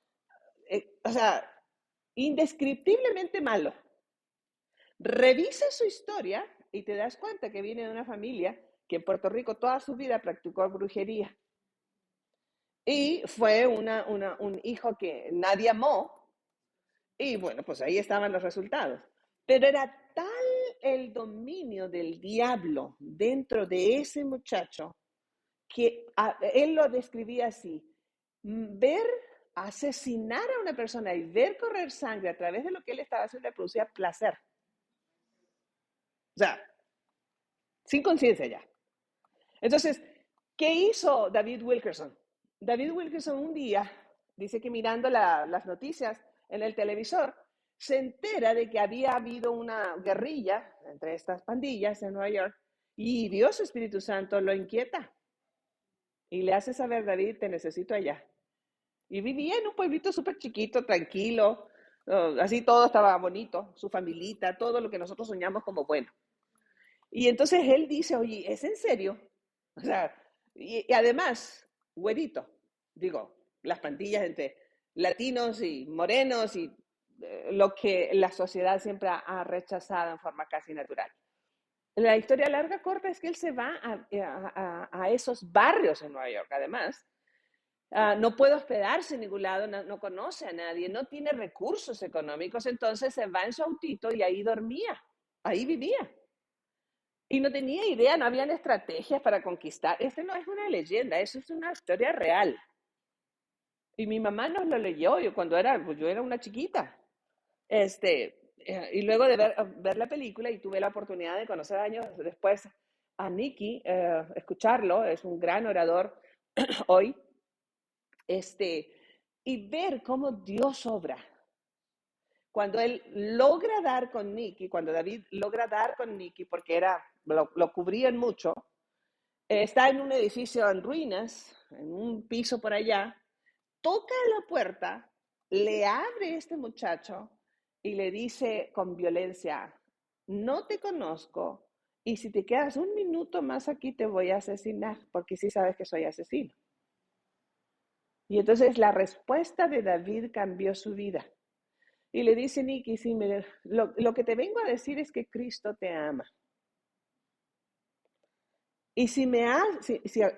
o sea, indescriptiblemente malo. Revisa su historia y te das cuenta que viene de una familia que en Puerto Rico toda su vida practicó brujería. Y fue un hijo que nadie amó. Y bueno, pues ahí estaban los resultados. Pero era tal el dominio del diablo dentro de ese muchacho que él lo describía así: ver asesinar a una persona y ver correr sangre a través de lo que él estaba haciendo le producía placer. O sea, sin conciencia ya. Entonces, ¿qué hizo David Wilkerson? David Wilkerson un día dice que mirando las noticias en el televisor, se entera de que había habido una guerrilla entre estas pandillas en Nueva York y Dios Espíritu Santo lo inquieta y le hace saber: David, te necesito allá. Y vivía en un pueblito súper chiquito, tranquilo, así todo estaba bonito, su familita, todo lo que nosotros soñamos como bueno. Y entonces él dice: oye, ¿es en serio? O sea, y además, güerito, digo, las pandillas entre latinos y morenos y lo que la sociedad siempre ha rechazado en forma casi natural. La historia larga corta es que él se va a esos barrios en Nueva York, además. No puede hospedarse en ningún lado, no conoce a nadie, no tiene recursos económicos, entonces se va en su autito y ahí dormía, ahí vivía. Y no tenía idea, no habían estrategias para conquistar. Este no es una leyenda, eso es una historia real. Y mi mamá nos lo leyó pues yo era una chiquita. Y luego de ver la película, y tuve la oportunidad de conocer años después a Nicky, escucharlo, es un gran orador hoy, y ver cómo Dios obra. Cuando él logra dar con Nicky, cuando David logra dar con Nicky, porque lo cubrían mucho, está en un edificio en ruinas, en un piso por allá, toca la puerta, le abre este muchacho y le dice con violencia: no te conozco, y si te quedas un minuto más aquí te voy a asesinar, porque sí sabes que soy asesino. Y entonces la respuesta de David cambió su vida. Y le dice: Nicky, sí, lo que te vengo a decir es que Cristo te ama. Y si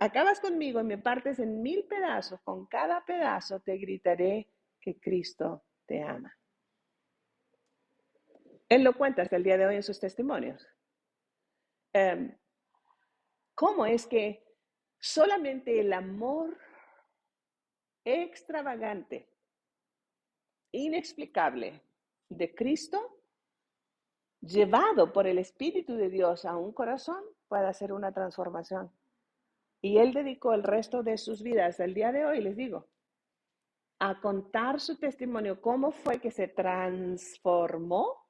acabas conmigo y me partes en 1000 pedazos, con cada pedazo te gritaré que Cristo te ama. Él lo cuenta hasta el día de hoy en sus testimonios. ¿Cómo es que solamente el amor extravagante, inexplicable de Cristo, llevado por el Espíritu de Dios a un corazón, puede hacer una transformación? Y él dedicó el resto de sus vidas, el día de hoy, les digo, a contar su testimonio, cómo fue que se transformó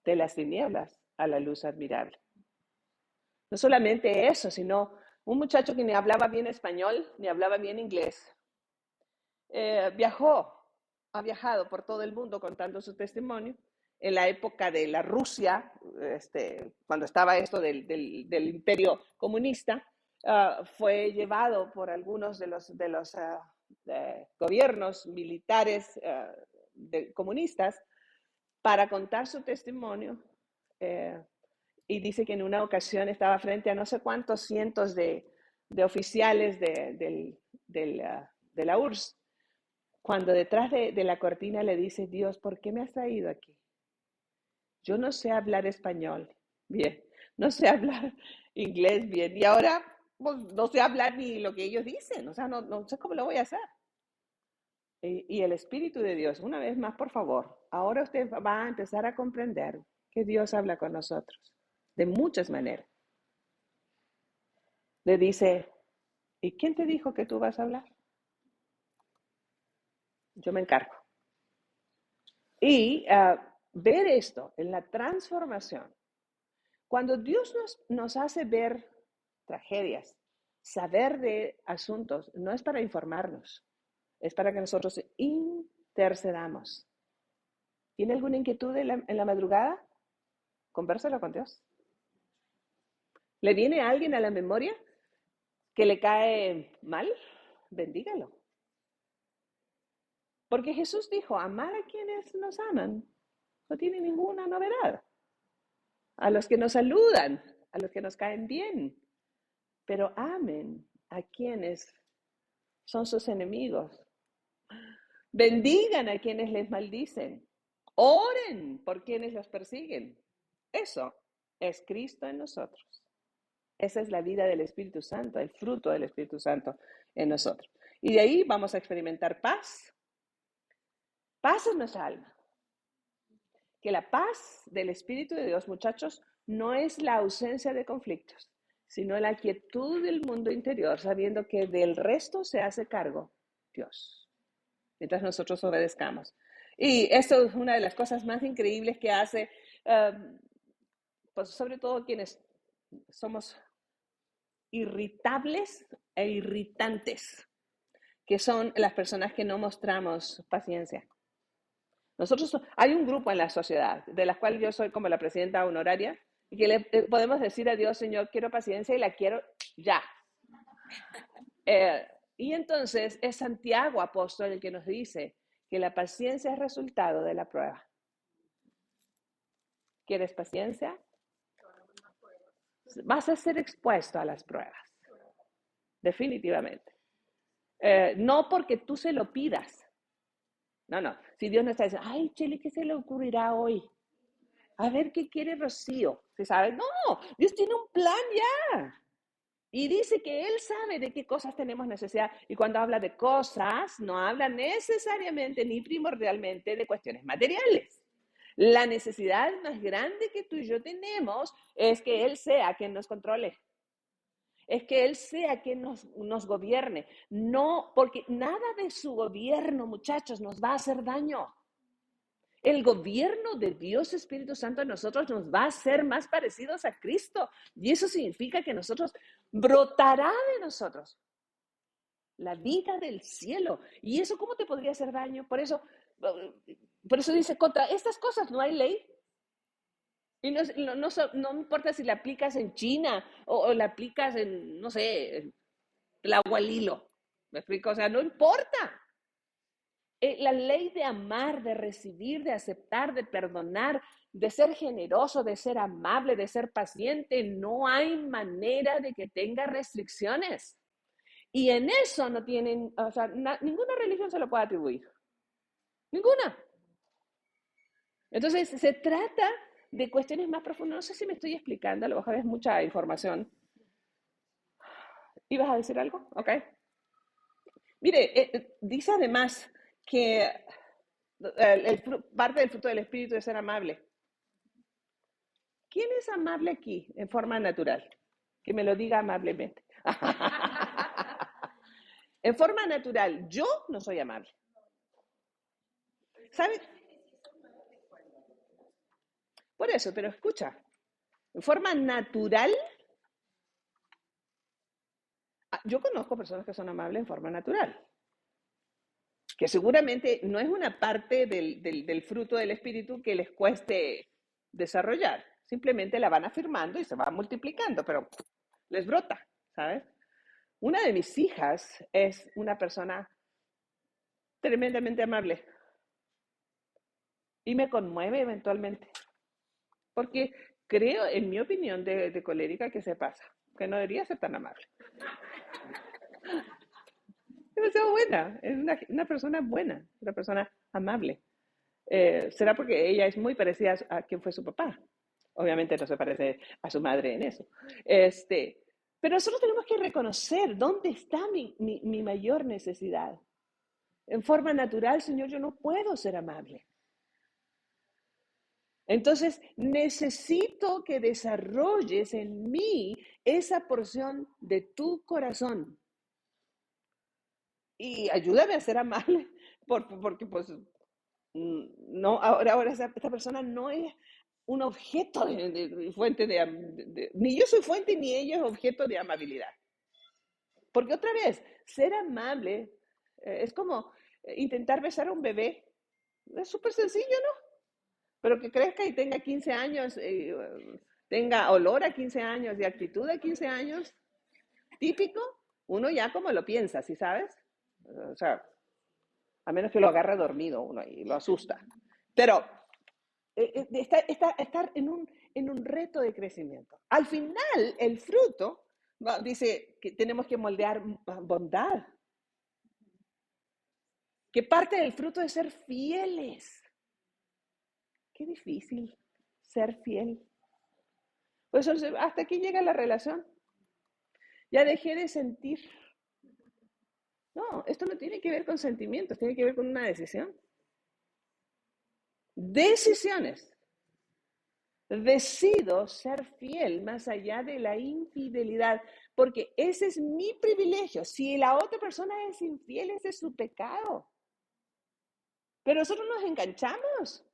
de las tinieblas a la luz admirable. No solamente eso, sino un muchacho que ni hablaba bien español, ni hablaba bien inglés. Ha viajado por todo el mundo contando su testimonio. En la época de la Rusia, cuando estaba esto del imperio comunista, fue llevado por algunos de los gobiernos militares comunistas para contar su testimonio. Y dice que en una ocasión estaba frente a no sé cuántos cientos de oficiales de la URSS, Cuando detrás de la cortina le dices, Dios, ¿por qué me has traído aquí? Yo no sé hablar español bien, no sé hablar inglés bien, y ahora pues, no sé hablar ni lo que ellos dicen, o sea, no sé cómo lo voy a hacer. Y el Espíritu de Dios, una vez más, por favor, ahora usted va a empezar a comprender que Dios habla con nosotros de muchas maneras. Le dice, ¿y quién te dijo que tú vas a hablar? Yo me encargo. Y ver esto en la transformación. Cuando Dios nos hace ver tragedias, saber de asuntos, no es para informarnos, es para que nosotros intercedamos. ¿Tiene alguna inquietud en la madrugada? Convérsalo con Dios. ¿Le viene a alguien a la memoria que le cae mal? Bendígalo. Porque Jesús dijo, amar a quienes nos aman no tiene ninguna novedad. A los que nos saludan, a los que nos caen bien, pero amen a quienes son sus enemigos. Bendigan a quienes les maldicen. Oren por quienes los persiguen. Eso es Cristo en nosotros. Esa es la vida del Espíritu Santo, el fruto del Espíritu Santo en nosotros. Y de ahí vamos a experimentar paz. Paz en nuestra alma. Que la paz del Espíritu de Dios, muchachos, no es la ausencia de conflictos, sino la quietud del mundo interior, sabiendo que del resto se hace cargo Dios, mientras nosotros obedezcamos. Y esto es una de las cosas más increíbles que hace, pues sobre todo quienes somos irritables e irritantes, que son las personas que no mostramos paciencia. Nosotros, hay un grupo en la sociedad, de la cual yo soy como la presidenta honoraria, y que le podemos decir a Dios, Señor, quiero paciencia y la quiero ya. Y entonces es Santiago, apóstol, el que nos dice que la paciencia es resultado de la prueba. ¿Quieres paciencia? Vas a ser expuesto a las pruebas, definitivamente. No porque tú se lo pidas. No. Si Dios no está diciendo, ay, Chele, ¿qué se le ocurrirá hoy? A ver qué quiere Rocío. ¿Se sabe? No, Dios tiene un plan ya. Y dice que Él sabe de qué cosas tenemos necesidad. Y cuando habla de cosas, no habla necesariamente ni primordialmente de cuestiones materiales. La necesidad más grande que tú y yo tenemos es que Él sea quien nos controle. Es que Él sea quien nos gobierne. No, porque nada de su gobierno, muchachos, nos va a hacer daño. El gobierno de Dios Espíritu Santo en nosotros nos va a hacer más parecidos a Cristo. Y eso significa que nosotros brotará de nosotros la vida del cielo. ¿Y eso cómo te podría hacer daño? Por eso dice, contra estas cosas no hay ley. Y no importa si la aplicas en China o la aplicas en, no sé, en el Agualilo. ¿Me explico? O sea, no importa. La ley de amar, de recibir, de aceptar, de perdonar, de ser generoso, de ser amable, de ser paciente, no hay manera de que tenga restricciones. Y en eso no tienen, o sea, ninguna religión se lo puede atribuir. Ninguna. Entonces, se trata de cuestiones más profundas. No sé si me estoy explicando, a lo mejor es mucha información. ¿Ibas a decir algo? Ok. Mire, dice además que parte del fruto del Espíritu es ser amable. ¿Quién es amable aquí en forma natural? Que me lo diga amablemente. En forma natural, yo no soy amable. ¿Sabes? Por eso, pero escucha. En forma natural, yo conozco personas que son amables en forma natural. Que seguramente no es una parte del fruto del Espíritu que les cueste desarrollar. Simplemente la van afirmando y se va multiplicando, pero les brota, ¿sabes? Una de mis hijas es una persona tremendamente amable y me conmueve eventualmente, porque creo, en mi opinión de colérica, que se pasa, que no debería ser tan amable. demasiado buena, es una persona buena, una persona amable. Será porque ella es muy parecida a quien fue su papá. Obviamente no se parece a su madre en eso. Pero nosotros tenemos que reconocer dónde está mi mayor necesidad. En forma natural, Señor, yo no puedo ser amable. Entonces, necesito que desarrolles en mí esa porción de tu corazón. Y ayúdame a ser amable, porque pues no, ahora esta persona no es un objeto de fuente ni yo soy fuente ni ella es objeto de amabilidad. Porque otra vez, ser amable es como intentar besar a un bebé. Es súper sencillo, ¿no? Pero que crezca y tenga 15 años, tenga olor a 15 años y actitud a 15 años, típico, uno ya como lo piensa, ¿sí sabes? O sea, a menos que lo agarre dormido uno y lo asusta. Pero estar en un reto de crecimiento. Al final, el fruto dice que tenemos que moldear bondad. Que parte del fruto de ser fieles. Qué difícil ser fiel. Pues hasta aquí llega la relación. Ya dejé de sentir. No, esto no tiene que ver con sentimientos, tiene que ver con una decisión. Decisiones. Decido ser fiel más allá de la infidelidad, porque ese es mi privilegio. Si la otra persona es infiel, ese es su pecado. Pero nosotros nos enganchamos.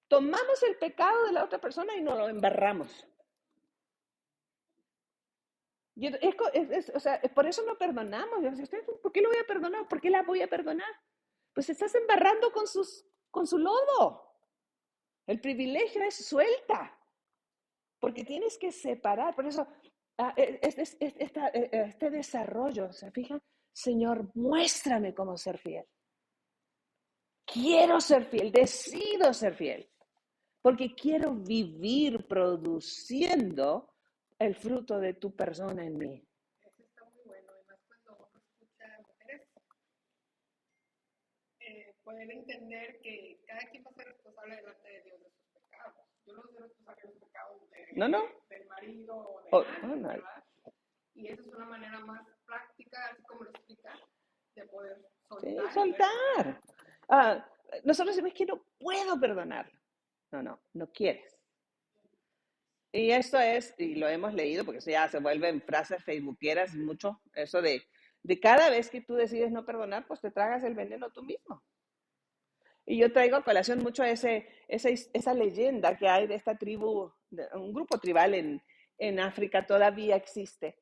Tomamos el pecado de la otra persona y nos lo embarramos. O sea, por eso no perdonamos. ¿Por qué lo voy a perdonar? ¿Por qué la voy a perdonar? Pues estás embarrando con su lodo. El privilegio es suelta, porque tienes que separar. Por eso, este desarrollo, ¿se fijan? Señor, muéstrame cómo ser fiel. Quiero ser fiel, decido ser fiel, porque quiero vivir produciendo el fruto de tu persona en mí. Eso está muy bueno. Además, cuando uno escucha a mujeres, poder entender que cada quien va a ser responsable delante de Dios de sus pecados. Yo no soy responsable de los pecados del marido o de nadie, ¿verdad? Y esa es una manera más práctica, así como lo explica, de poder soltar. Sí, soltar. Nosotros decimos que no puedo perdonar. No quieres. Y esto es, y lo hemos leído porque eso ya se vuelven frases facebookeras mucho, eso de cada vez que tú decides no perdonar, pues te tragas el veneno tú mismo. Y yo traigo a colación mucho esa leyenda que hay de esta tribu, un grupo tribal en África todavía existe,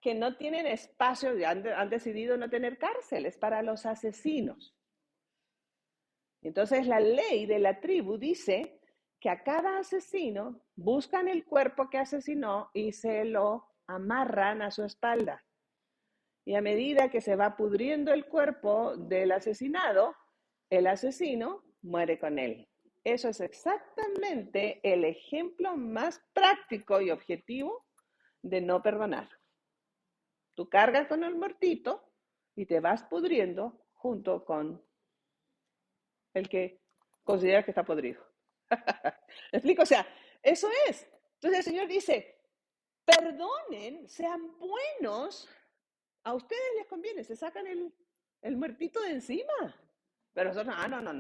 que no tienen espacio, han decidido no tener cárceles para los asesinos. Entonces la ley de la tribu dice que a cada asesino buscan el cuerpo que asesinó y se lo amarran a su espalda. Y a medida que se va pudriendo el cuerpo del asesinado, el asesino muere con él. Eso es exactamente el ejemplo más práctico y objetivo de no perdonar. Tú cargas con el muertito y te vas pudriendo junto con el que considera que está podrido. ¿Me explico? O sea, eso es. Entonces el Señor dice, perdonen, sean buenos. A ustedes les conviene, se sacan el muertito de encima. Pero nosotros,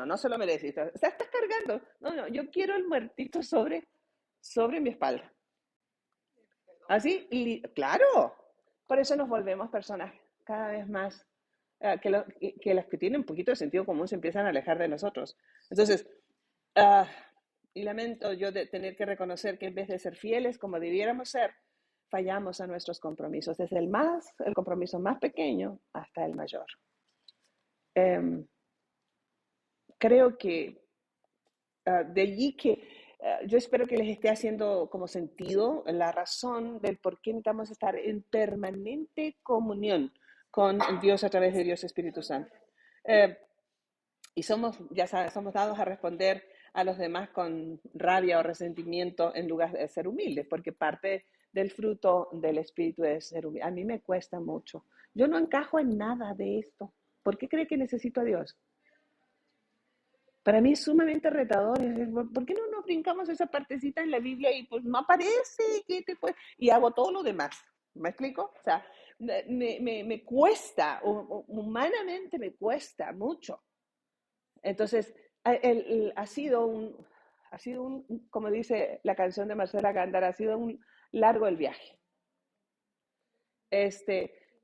no se lo merece. O sea, estás cargando. No, yo quiero el muertito sobre mi espalda. Así, y claro, por eso nos volvemos personas cada vez más, que las que tienen un poquito de sentido común se empiezan a alejar de nosotros. Entonces, y lamento yo de tener que reconocer que en vez de ser fieles como debiéramos ser, fallamos a nuestros compromisos, desde el compromiso más pequeño hasta el mayor. Creo que de allí que yo espero que les esté haciendo como sentido la razón del por qué necesitamos estar en permanente comunión con Dios a través de Dios Espíritu Santo. Y ya sabes, somos dados a responder a los demás con rabia o resentimiento en lugar de ser humildes, porque parte del fruto del espíritu de ser humilde. A mí me cuesta mucho. Yo no encajo en nada de esto. ¿Por qué cree que necesito a Dios? Para mí es sumamente retador. ¿Por qué no nos brincamos esa partecita en la Biblia y pues no aparece? Y hago todo lo demás. ¿Me explico? O sea, me cuesta, humanamente me cuesta mucho. Entonces, ha sido como dice la canción de Marcela Gándara, ha sido un largo el viaje.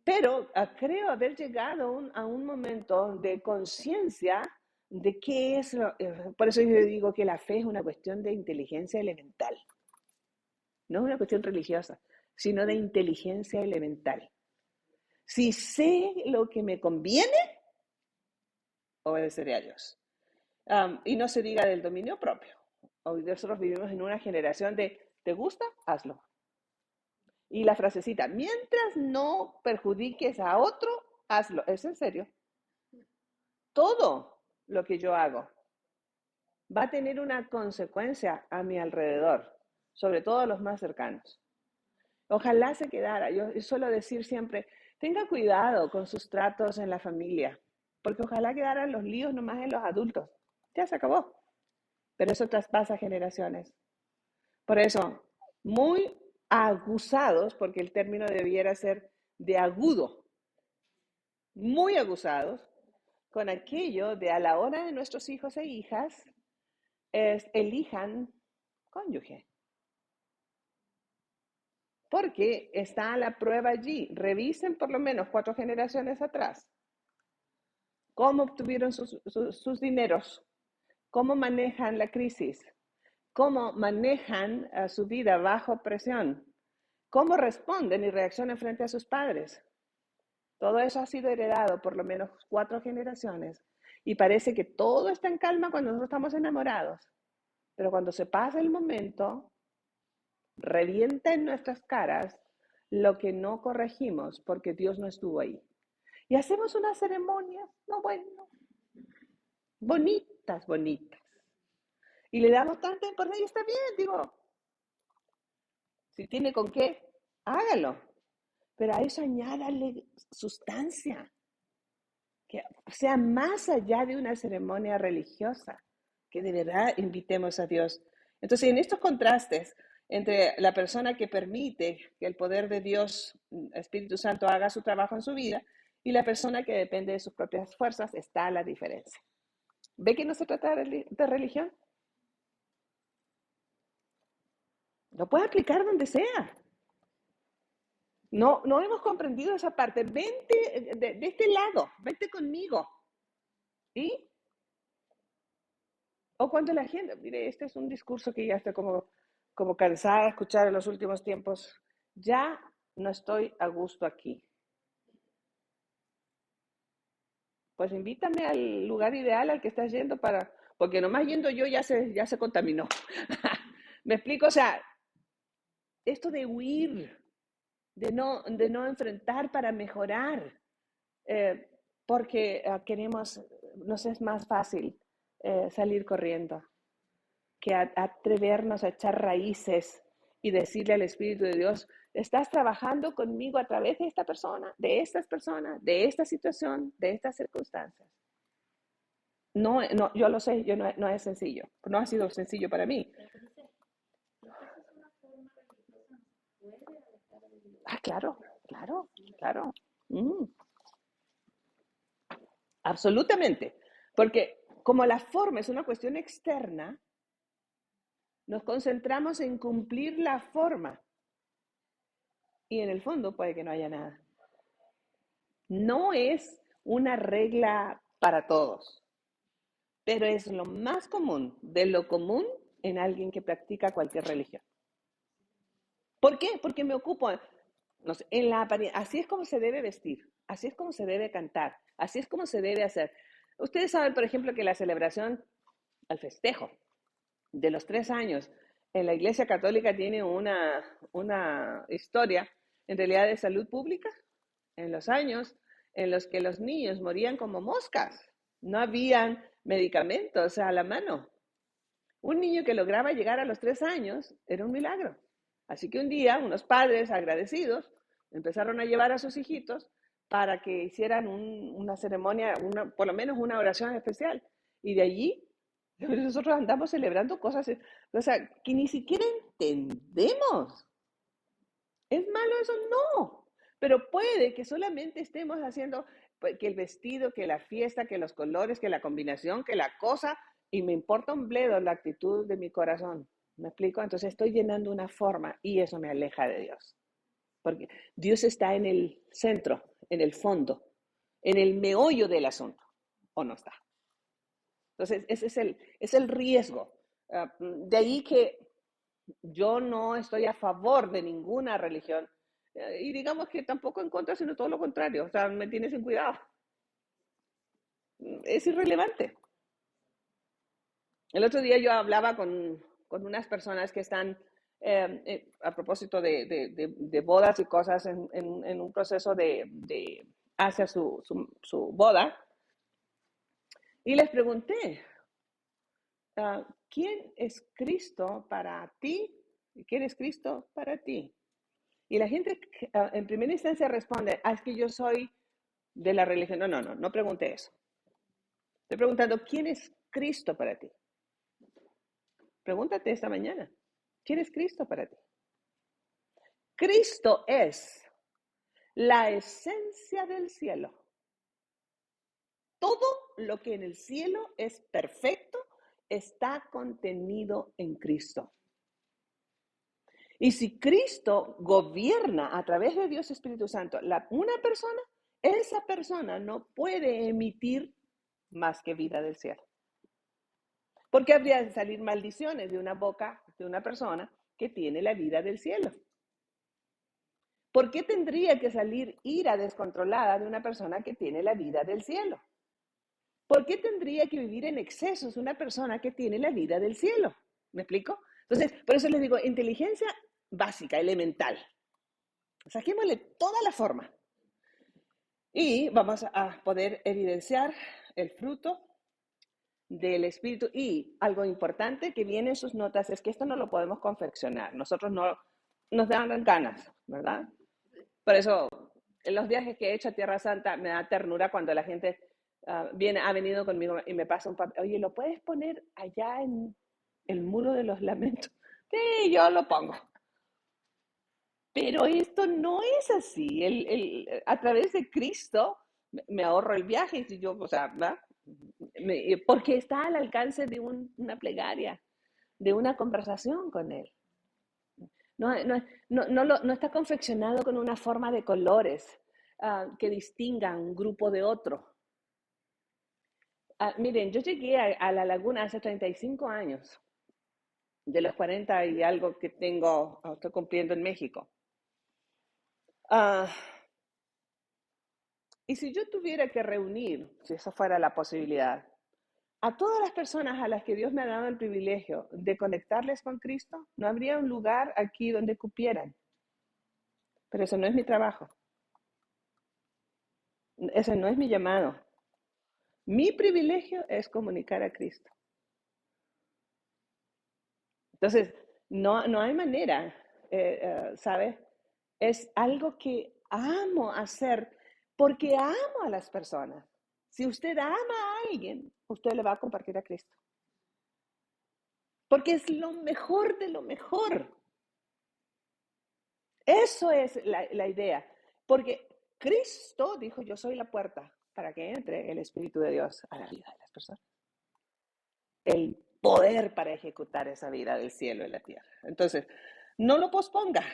Pero creo haber llegado a un momento de conciencia de qué es por eso yo digo que la fe es una cuestión de inteligencia elemental. No es una cuestión religiosa, sino de inteligencia elemental. Si sé lo que me conviene, obedeceré a Dios. Y no se diga del dominio propio. Hoy nosotros vivimos en una generación de, ¿te gusta? Hazlo. Y la frasecita, mientras no perjudiques a otro, hazlo. ¿Es en serio? Todo lo que yo hago va a tener una consecuencia a mi alrededor, sobre todo a los más cercanos. Ojalá se quedara. Yo suelo decir siempre, tenga cuidado con sus tratos en la familia, porque ojalá quedaran los líos nomás en los adultos. Ya se acabó. Pero eso traspasa generaciones. Por eso, muy aguzados, porque el término debiera ser de agudo, muy aguzados con aquello de a la hora de nuestros hijos e hijas, elijan cónyuge. Porque está la prueba allí. Revisen por lo menos 4 generaciones atrás. ¿Cómo obtuvieron sus dineros? ¿Cómo manejan la crisis? ¿Cómo manejan su vida bajo presión? ¿Cómo responden y reaccionan frente a sus padres? Todo eso ha sido heredado por lo menos 4 generaciones. Y parece que todo está en calma cuando nosotros estamos enamorados. Pero cuando se pasa el momento, revienta en nuestras caras lo que no corregimos porque Dios no estuvo ahí. Y hacemos unas ceremonias, no bueno, bonitas. Y le damos tanta importancia y está bien, digo, si tiene con qué, hágalo. Pero a eso añádale sustancia, que sea más allá de una ceremonia religiosa, que de verdad invitemos a Dios. Entonces, en estos contrastes entre la persona que permite que el poder de Dios, Espíritu Santo, haga su trabajo en su vida, y la persona que depende de sus propias fuerzas, está la diferencia. ¿Ve que no se trata de religión? Lo puede aplicar donde sea. No hemos comprendido esa parte. Vente de este lado, vente conmigo. ¿Y? O cuando la gente, mire, este es un discurso que ya estoy como cansada de escuchar en los últimos tiempos. Ya no estoy a gusto aquí. Pues invítame al lugar ideal al que estás yendo porque nomás yendo yo ya se contaminó. ¿Me explico? O sea, esto de huir, de no enfrentar para mejorar, porque nos es más fácil salir corriendo que atrevernos a echar raíces y decirle al Espíritu de Dios, estás trabajando conmigo a través de esta persona, de estas personas, de esta situación, de estas circunstancias. No, yo lo sé, no es sencillo, no ha sido sencillo para mí. Ah, claro. Absolutamente. Porque como la forma es una cuestión externa, nos concentramos en cumplir la forma. Y en el fondo puede que no haya nada. No es una regla para todos, pero es lo más común de lo común en alguien que practica cualquier religión. ¿Por qué? Porque me ocupo, no sé, en la apariencia. Así es como se debe vestir, así es como se debe cantar, así es como se debe hacer. Ustedes saben, por ejemplo, que la celebración al festejo de los 3 años en la Iglesia Católica tiene una historia, en realidad, de salud pública. En los años en los que los niños morían como moscas, no habían medicamentos a la mano. Un niño que lograba llegar a los 3 años era un milagro. Así que un día unos padres agradecidos empezaron a llevar a sus hijitos para que hicieran una ceremonia, por lo menos una oración especial. Y de allí nosotros andamos celebrando cosas, o sea, que ni siquiera entendemos. ¿Es malo eso? No. Pero puede que solamente estemos haciendo que el vestido, que la fiesta, que los colores, que la combinación, que la cosa, y me importa un bledo la actitud de mi corazón. ¿Me explico? Entonces estoy llenando una forma y eso me aleja de Dios. Porque Dios está en el centro, en el fondo, en el meollo del asunto, ¿o no está? Entonces ese es el riesgo. De ahí que yo no estoy a favor de ninguna religión y digamos que tampoco en contra, sino todo lo contrario. O sea, me tienes en cuidado. Es irrelevante. El otro día yo hablaba con unas personas que están, a propósito de bodas y cosas, en un proceso de hacia su boda, y les pregunté, ¿quién es Cristo para ti? ¿Y quién es Cristo para ti? Y la gente en primera instancia responde, es que yo soy de la religión. No pregunté eso. Estoy preguntando, ¿quién es Cristo para ti? Pregúntate esta mañana, ¿quién es Cristo para ti? Cristo es la esencia del cielo. Todo lo que en el cielo es perfecto está contenido en Cristo. Y si Cristo gobierna a través de Dios Espíritu Santo una persona, esa persona no puede emitir más que vida del cielo. ¿Por qué habría de salir maldiciones de una boca de una persona que tiene la vida del cielo? ¿Por qué tendría que salir ira descontrolada de una persona que tiene la vida del cielo? ¿Por qué tendría que vivir en excesos una persona que tiene la vida del cielo? ¿Me explico? Entonces, por eso les digo, inteligencia básica, elemental. Saquémosle toda la forma. Y vamos a poder evidenciar el fruto del Espíritu. Y algo importante que viene en sus notas es que esto no lo podemos confeccionar. Nosotros no nos dan ganas, ¿verdad? Por eso, en los viajes que he hecho a Tierra Santa, me da ternura cuando la gente ha venido conmigo y me pasa un papel. Oye, ¿lo puedes poner allá en el muro de los lamentos? Sí, yo lo pongo. Pero esto no es así. A través de Cristo me ahorro el viaje. Y yo, o sea, ¿verdad? Porque está al alcance de una plegaria, de una conversación con Él. No está confeccionado con una forma de colores que distingan un grupo de otro. Miren, yo llegué a la laguna hace 35 años, de los 40 y algo que tengo, estoy cumpliendo en México. Y si yo tuviera que reunir, si esa fuera la posibilidad, a todas las personas a las que Dios me ha dado el privilegio de conectarles con Cristo, no habría un lugar aquí donde cupieran. Pero eso no es mi trabajo. Ese no es mi llamado. Mi privilegio es comunicar a Cristo. Entonces, no hay manera, ¿sabes? Es algo que amo hacer porque amo a las personas. Si usted ama a alguien, usted le va a compartir a Cristo. Porque es lo mejor de lo mejor. Eso es la idea. Porque Cristo dijo, yo soy la puerta para que entre el Espíritu de Dios a la vida de las personas. El poder para ejecutar esa vida del cielo y la tierra. Entonces, no lo posponga.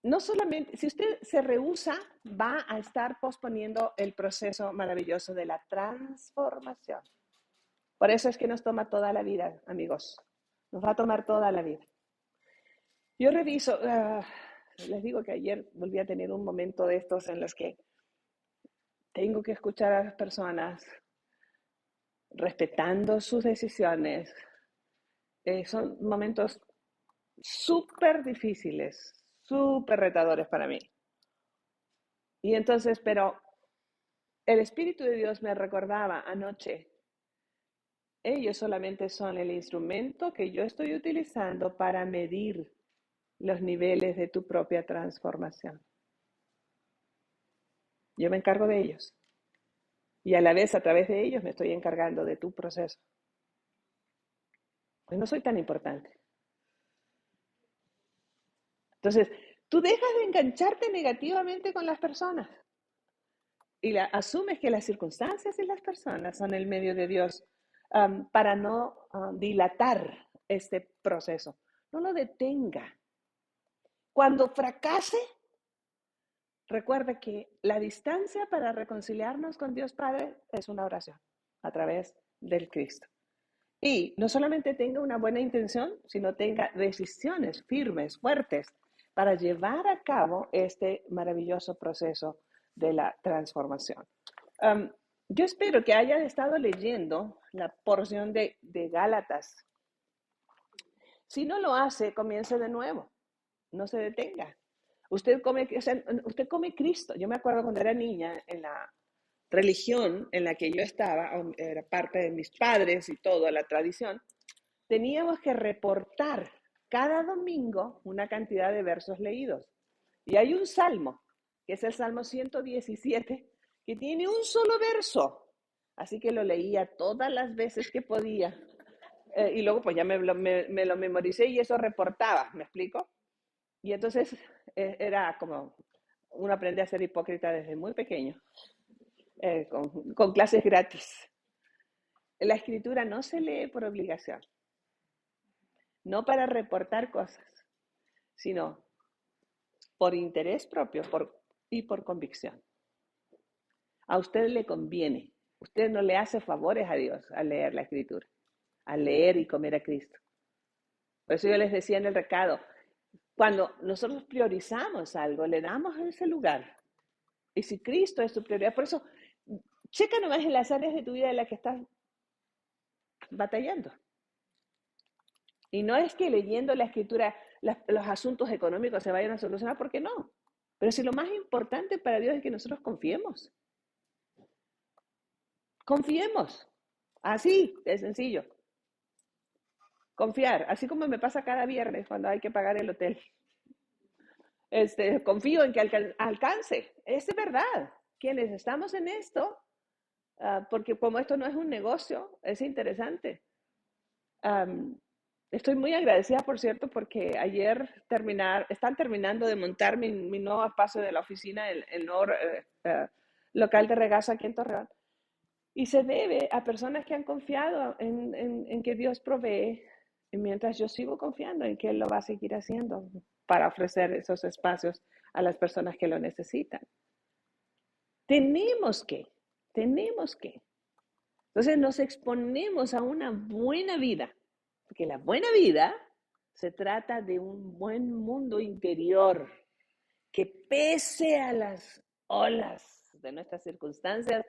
No solamente, si usted se rehúsa, va a estar posponiendo el proceso maravilloso de la transformación. Por eso es que nos toma toda la vida, amigos. Nos va a tomar toda la vida. Yo reviso, les digo que ayer volví a tener un momento de estos en los que tengo que escuchar a las personas respetando sus decisiones. Son momentos súper difíciles, súper retadores para mí. Y entonces, pero el Espíritu de Dios me recordaba anoche Ellos solamente son el instrumento que yo estoy utilizando para medir los niveles de tu propia transformación. Yo me encargo de ellos. Y a la vez, a través de ellos, me estoy encargando de tu proceso. Pues no soy tan importante. Entonces, tú dejas de engancharte negativamente con las personas y asumes que las circunstancias y las personas son el medio de Dios para no dilatar este proceso. No lo detenga. Cuando fracase, recuerda que la distancia para reconciliarnos con Dios Padre es una oración a través del Cristo. Y no solamente tenga una buena intención, sino tenga decisiones firmes, fuertes, para llevar a cabo este maravilloso proceso de la transformación. Yo espero que hayan estado leyendo la porción de Gálatas. Si no lo hace, comience de nuevo. No se detenga. Usted come Cristo. Yo me acuerdo cuando era niña, en la religión en la que yo estaba, era parte de mis padres y todo, la tradición, teníamos que reportar cada domingo una cantidad de versos leídos. Y hay un salmo, que es el Salmo 117, que tiene un solo verso. Así que lo leía todas las veces que podía. Y luego pues ya me lo memoricé y eso reportaba, ¿me explico? Y entonces era como, uno aprende a ser hipócrita desde muy pequeño, con clases gratis. La escritura no se lee por obligación, no para reportar cosas, sino por interés propio y por convicción. A usted le conviene. Usted no le hace favores a Dios al leer la escritura, al leer y comer a Cristo. Por eso yo les decía en el recado, cuando nosotros priorizamos algo, le damos ese lugar. Y si Cristo es tu prioridad, por eso, checa nomás en las áreas de tu vida en las que estás batallando. Y no es que leyendo la escritura los asuntos económicos se vayan a solucionar, porque no. Pero si lo más importante para Dios es que nosotros confiemos. Confiemos. Así de sencillo. Confiar. Así como me pasa cada viernes cuando hay que pagar el hotel. Confío en que alcance. Es verdad. Quienes estamos en esto, porque como esto no es un negocio, es interesante. Estoy muy agradecida, por cierto, porque ayer están terminando de montar mi nuevo espacio de la oficina, el nuevo local de regazo aquí en Torreón. Y se debe a personas que han confiado en que Dios provee, y mientras yo sigo confiando en que Él lo va a seguir haciendo para ofrecer esos espacios a las personas que lo necesitan. Tenemos que. Entonces nos exponemos a una buena vida, porque la buena vida se trata de un buen mundo interior que pese a las olas de nuestras circunstancias,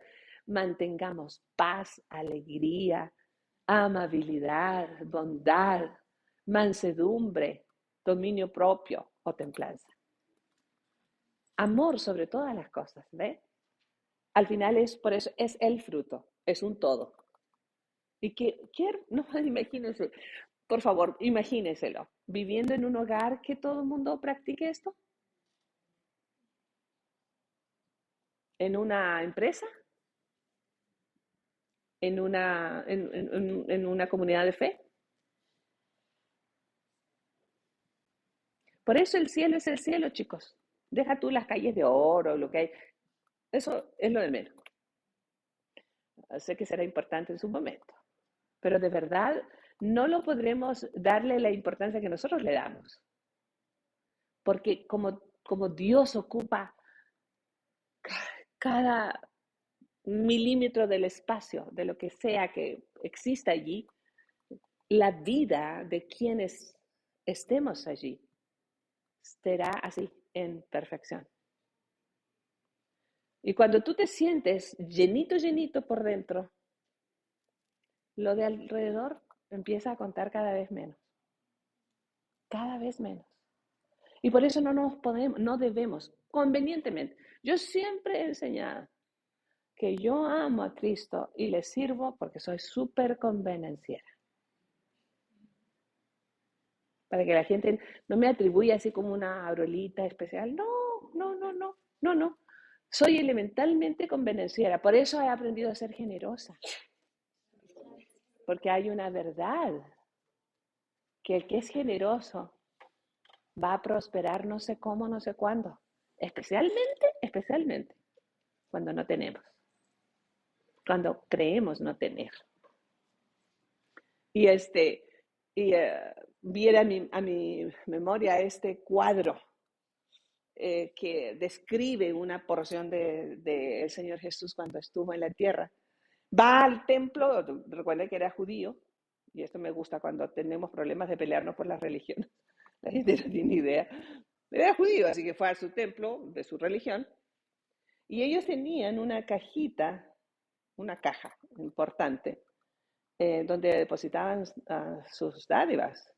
mantengamos paz, alegría, amabilidad, bondad, mansedumbre, dominio propio o templanza. Amor sobre todas las cosas, ¿ve? Al final por eso es el fruto, es un todo. Y no, imagínense, por favor, imagínenselo, viviendo en un hogar que todo el mundo practique esto. En una empresa, en una comunidad de fe. Por eso el cielo es el cielo, chicos. Deja tú las calles de oro, lo que hay. Eso es lo de menos. Sé que será importante en su momento, pero de verdad no lo podremos darle la importancia que nosotros le damos. Porque como Dios ocupa cada milímetro del espacio, de lo que sea que exista allí, la vida de quienes estemos allí será así, en perfección. Y cuando tú te sientes llenito por dentro, lo de alrededor empieza a contar cada vez menos. Cada vez menos. Y por eso no debemos, convenientemente. Yo siempre he enseñado, que yo amo a Cristo y le sirvo porque soy súper convenenciera. Para que la gente no me atribuya así como una aurolita especial. No. Soy elementalmente convenenciera. Por eso he aprendido a ser generosa. Porque hay una verdad, que el que es generoso va a prosperar no sé cómo, no sé cuándo. Especialmente cuando no tenemos. Cuando creemos no tener. Y viene a mi memoria este cuadro que describe una porción del Señor Jesús cuando estuvo en la tierra. Va al templo, recuerda que era judío, y esto me gusta cuando tenemos problemas de pelearnos por las religiones. La gente no tiene idea. Era judío, así que fue a su templo de su religión, y ellos tenían una cajita, una caja importante, donde depositaban sus dádivas.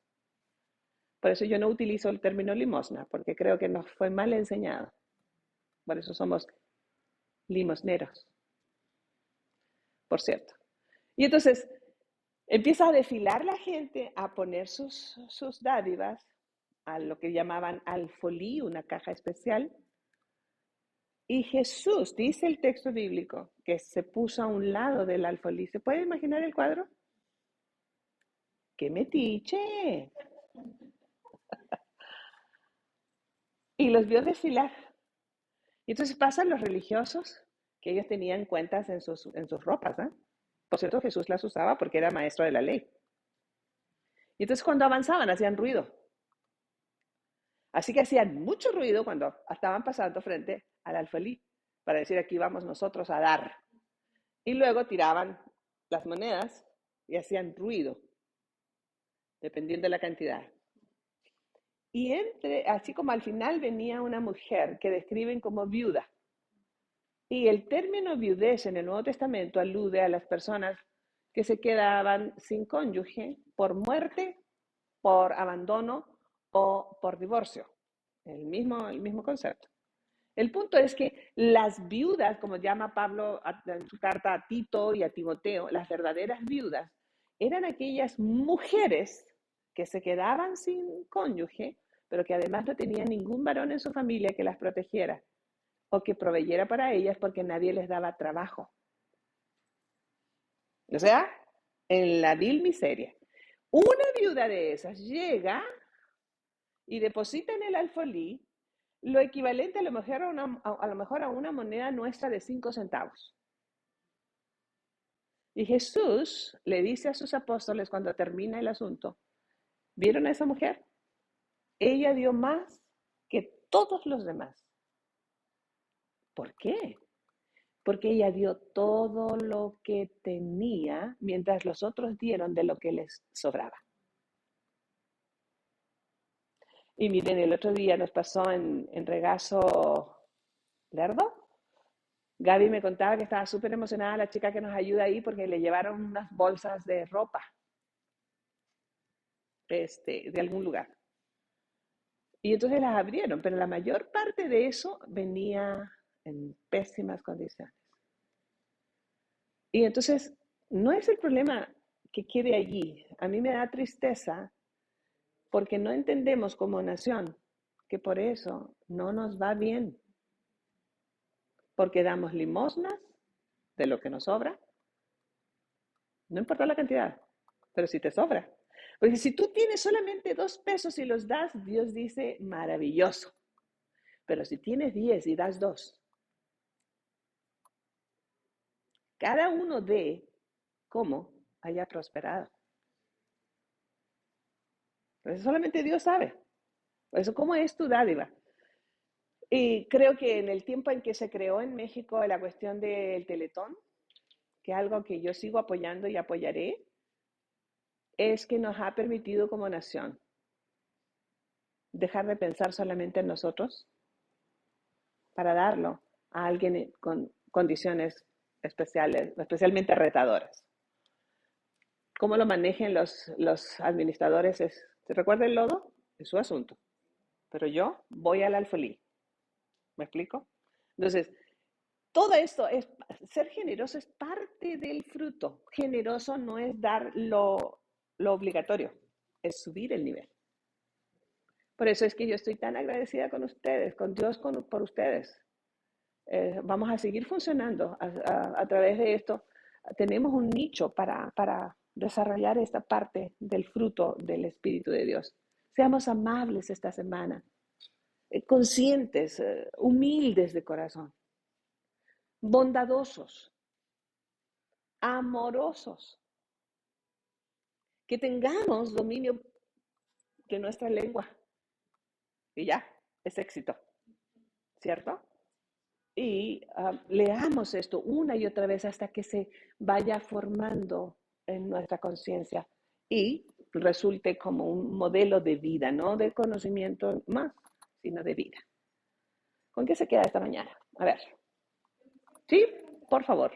Por eso yo no utilizo el término limosna, porque creo que nos fue mal enseñado. Por eso somos limosneros, por cierto. Y entonces empieza a desfilar la gente a poner sus dádivas a lo que llamaban alfolí, una caja especial. Y Jesús, dice el texto bíblico, que se puso a un lado del alfolí. ¿Se puede imaginar el cuadro? ¡Qué metiche! Y los vio desfilar. Y entonces pasan los religiosos, que ellos tenían cuentas en sus ropas, ¿eh? Por cierto, Jesús las usaba porque era maestro de la ley. Y entonces cuando avanzaban hacían ruido. Así que hacían mucho ruido cuando estaban pasando frente al alfolí, para decir aquí vamos nosotros a dar. Y luego tiraban las monedas y hacían ruido, dependiendo de la cantidad. Y así como al final venía una mujer que describen como viuda. Y el término viudez en el Nuevo Testamento alude a las personas que se quedaban sin cónyuge por muerte, por abandono o por divorcio. El mismo concepto. El punto es que las viudas, como llama Pablo en su carta a Tito y a Timoteo, las verdaderas viudas, eran aquellas mujeres que se quedaban sin cónyuge, pero que además no tenían ningún varón en su familia que las protegiera o que proveyera para ellas porque nadie les daba trabajo. O sea, en la vil miseria. Una viuda de esas llega y deposita en el alfolí lo equivalente a lo mejor a una moneda nuestra de 5 centavos. Y Jesús le dice a sus apóstoles cuando termina el asunto, ¿vieron a esa mujer? Ella dio más que todos los demás. ¿Por qué? Porque ella dio todo lo que tenía, mientras los otros dieron de lo que les sobraba. Y miren, el otro día nos pasó en Regazo Lerdo. Gaby me contaba que estaba súper emocionada la chica que nos ayuda ahí porque le llevaron unas bolsas de ropa de algún lugar. Y entonces las abrieron, pero la mayor parte de eso venía en pésimas condiciones. Y entonces no es el problema que quede allí. A mí me da tristeza porque no entendemos como nación que por eso no nos va bien. Porque damos limosnas de lo que nos sobra. No importa la cantidad, pero si te sobra. Porque si tú tienes solamente 2 pesos y los das, Dios dice, maravilloso. Pero si tienes 10 y das 2, cada uno de cómo haya prosperado. Por eso solamente Dios sabe. Por eso, ¿cómo es tu dádiva? Y creo que en el tiempo en que se creó en México la cuestión del Teletón, que es algo que yo sigo apoyando y apoyaré, es que nos ha permitido como nación dejar de pensar solamente en nosotros para darlo a alguien con condiciones especiales, especialmente retadoras. Cómo lo manejen los administradores ¿se recuerda el lodo? Es su asunto. Pero yo voy al alfolí. ¿Me explico? Entonces, todo esto es, ser generoso es parte del fruto. Generoso no es dar lo obligatorio, es subir el nivel. Por eso es que yo estoy tan agradecida con ustedes, con Dios por ustedes. Vamos a seguir funcionando a través de esto. Tenemos un nicho para desarrollar esta parte del fruto del Espíritu de Dios. Seamos amables esta semana, conscientes, humildes de corazón, bondadosos, amorosos, que tengamos dominio de nuestra lengua. Y ya, es éxito, ¿cierto? Y leamos esto una y otra vez hasta que se vaya formando en nuestra conciencia y resulte como un modelo de vida, no de conocimiento más, sino de vida. ¿Con qué se queda esta mañana? A ver. Sí, por favor.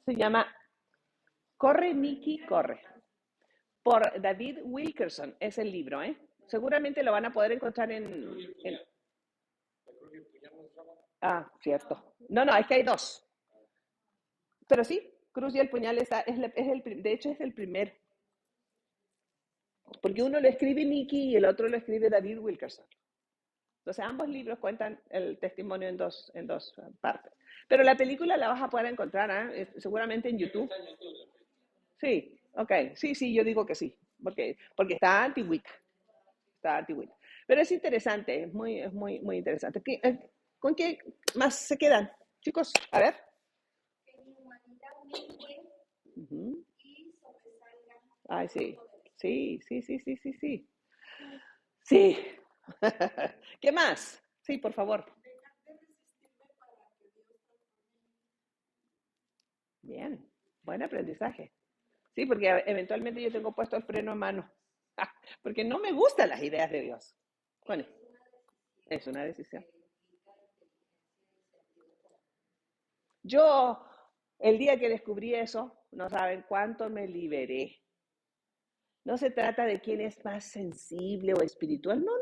Se llama Corre, Mickey, corre. Por David Wilkerson es el libro, ¿eh? Seguramente lo van a poder encontrar en... Ah, cierto. No, es que hay dos. Pero sí, Cruz y el puñal de hecho es el primero. Porque uno lo escribe Mickey y el otro lo escribe David Wilkerson. Entonces ambos libros cuentan el testimonio en dos partes. Pero la película la vas a poder encontrar, ¿eh? Seguramente en YouTube. Sí, ok. Sí, yo digo que sí. Porque está anti-Wick. Pero es interesante, muy interesante. ¿Con qué más se quedan? Chicos, a ver. Que mi humanidad mengue Ujú. y sobresalga. Ay, sí. Sí. Sí. ¿Qué más? Sí, por favor. Dejar de resistirme para que Dios transforme. Bien, buen aprendizaje. Sí, porque eventualmente yo tengo puesto el freno a mano. Porque no me gustan las ideas de Dios. Bueno, es una decisión. Yo, el día que descubrí eso, no saben cuánto me liberé. No se trata de quién es más sensible o espiritual. No.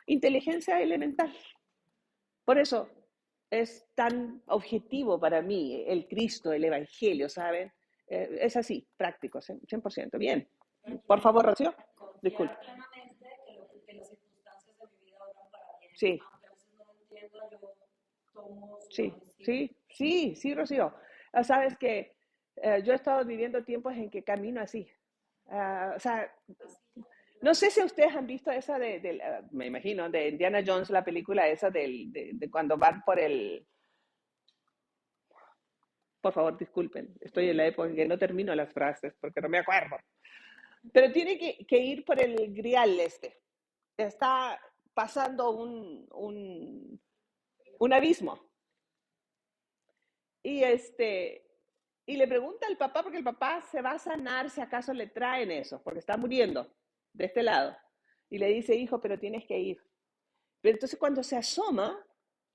Inteligencia elemental. Por eso es tan objetivo para mí el Cristo, el Evangelio, ¿saben? Es así, práctico, 100%. Bien. Por favor, Rocío. Disculpe. Confiar plenamente que las circunstancias de mi vida obran para bien. Sí. Aunque a veces no lo entiendo, yo tomo su Sí, Rocío. Sabes que yo he estado viviendo tiempos en que camino así. O sea, no sé si ustedes han visto esa me imagino, de Indiana Jones, la película esa de cuando van por el... Por favor, disculpen, estoy en la época en que no termino las frases porque no me acuerdo. Pero tiene que ir por el grial este. Está pasando un abismo. Y y le pregunta al papá, porque el papá se va a sanar si acaso le traen eso, porque está muriendo de este lado. Y le dice, hijo, pero tienes que ir. Pero entonces cuando se asoma,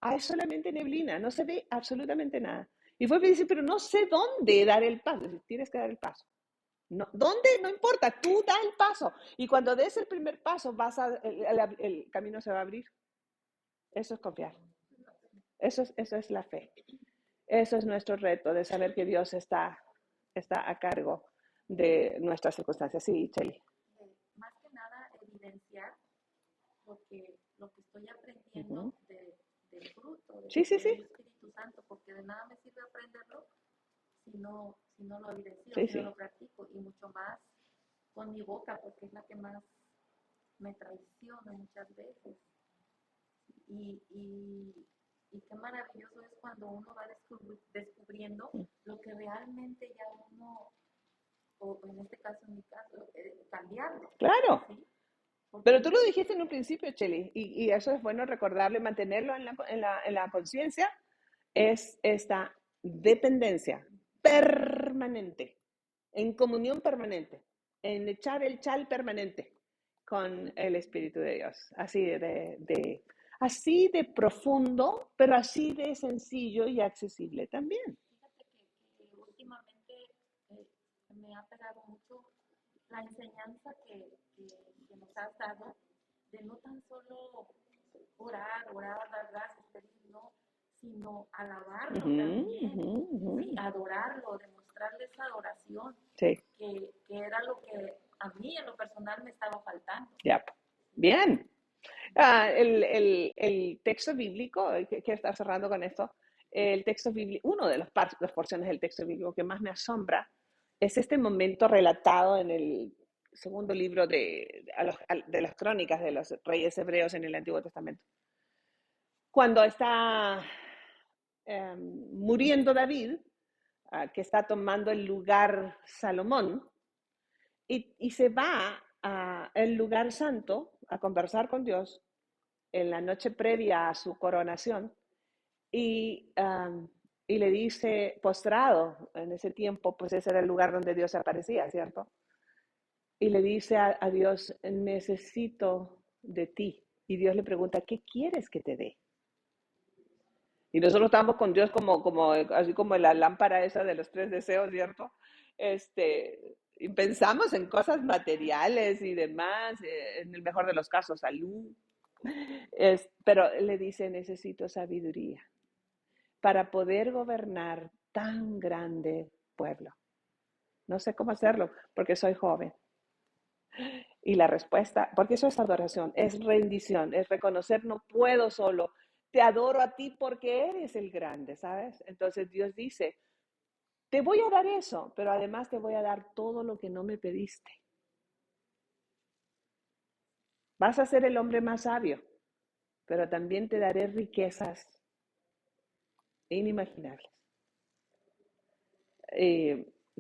hay solamente neblina, no se ve absolutamente nada. Y vuelve y dice, pero no sé dónde dar el paso. Dice, tienes que dar el paso. No, ¿dónde? No importa, tú da el paso. Y cuando des el primer paso, el camino se va a abrir. Eso es confiar. Eso es la fe. Eso es nuestro reto, de saber que Dios está a cargo de nuestras circunstancias. Sí, Chely. Más que nada evidenciar lo que estoy aprendiendo del fruto Sí. del Espíritu Santo, porque de nada me sirve aprenderlo si no lo evidencio, si no lo practico, y mucho más con mi boca, porque es la que más me traiciona muchas veces. Y qué maravilloso es cuando uno va descubriendo lo que realmente ya uno, o en este caso, en mi caso, cambiarlo. Claro. ¿Sí? Pero tú lo dijiste en un principio, Chely, y eso es bueno recordarlo y mantenerlo en la conciencia, es esta dependencia permanente, en comunión permanente, en echar el chal permanente con el Espíritu de Dios. Así de profundo, pero así de sencillo y accesible también. Fíjate que últimamente me ha pegado mucho la enseñanza que nos has dado de no tan solo orar, dar gracias, pedir, no, sino alabarlo Ujú, también, ujú, ujú. sí, adorarlo, demostrarle esa adoración, Sí, que era lo que a mí en lo personal me estaba faltando. ya. Bien. El texto bíblico, quiero estar cerrando con esto, el texto bíblico, uno de las porciones del texto bíblico que más me asombra es este momento relatado en el segundo libro de las crónicas de los reyes hebreos en el Antiguo Testamento. Cuando está muriendo David, que está tomando el lugar Salomón, y se va al lugar santo a conversar con Dios en la noche previa a su coronación y le dice, postrado en ese tiempo, pues ese era el lugar donde Dios aparecía, ¿cierto? Y le dice a Dios, necesito de ti. Y Dios le pregunta, ¿qué quieres que te dé? Y nosotros estamos con Dios así como la lámpara esa de los 3 deseos, ¿cierto? Y pensamos en cosas materiales y demás, en el mejor de los casos, salud. Pero le dice, necesito sabiduría para poder gobernar tan grande pueblo. No sé cómo hacerlo porque soy joven. Y la respuesta, porque eso es adoración, es rendición, es reconocer, no puedo solo, te adoro a ti porque eres el grande, ¿sabes? Entonces Dios dice, te voy a dar eso, pero además te voy a dar todo lo que no me pediste. Vas a ser el hombre más sabio, pero también te daré riquezas inimaginables.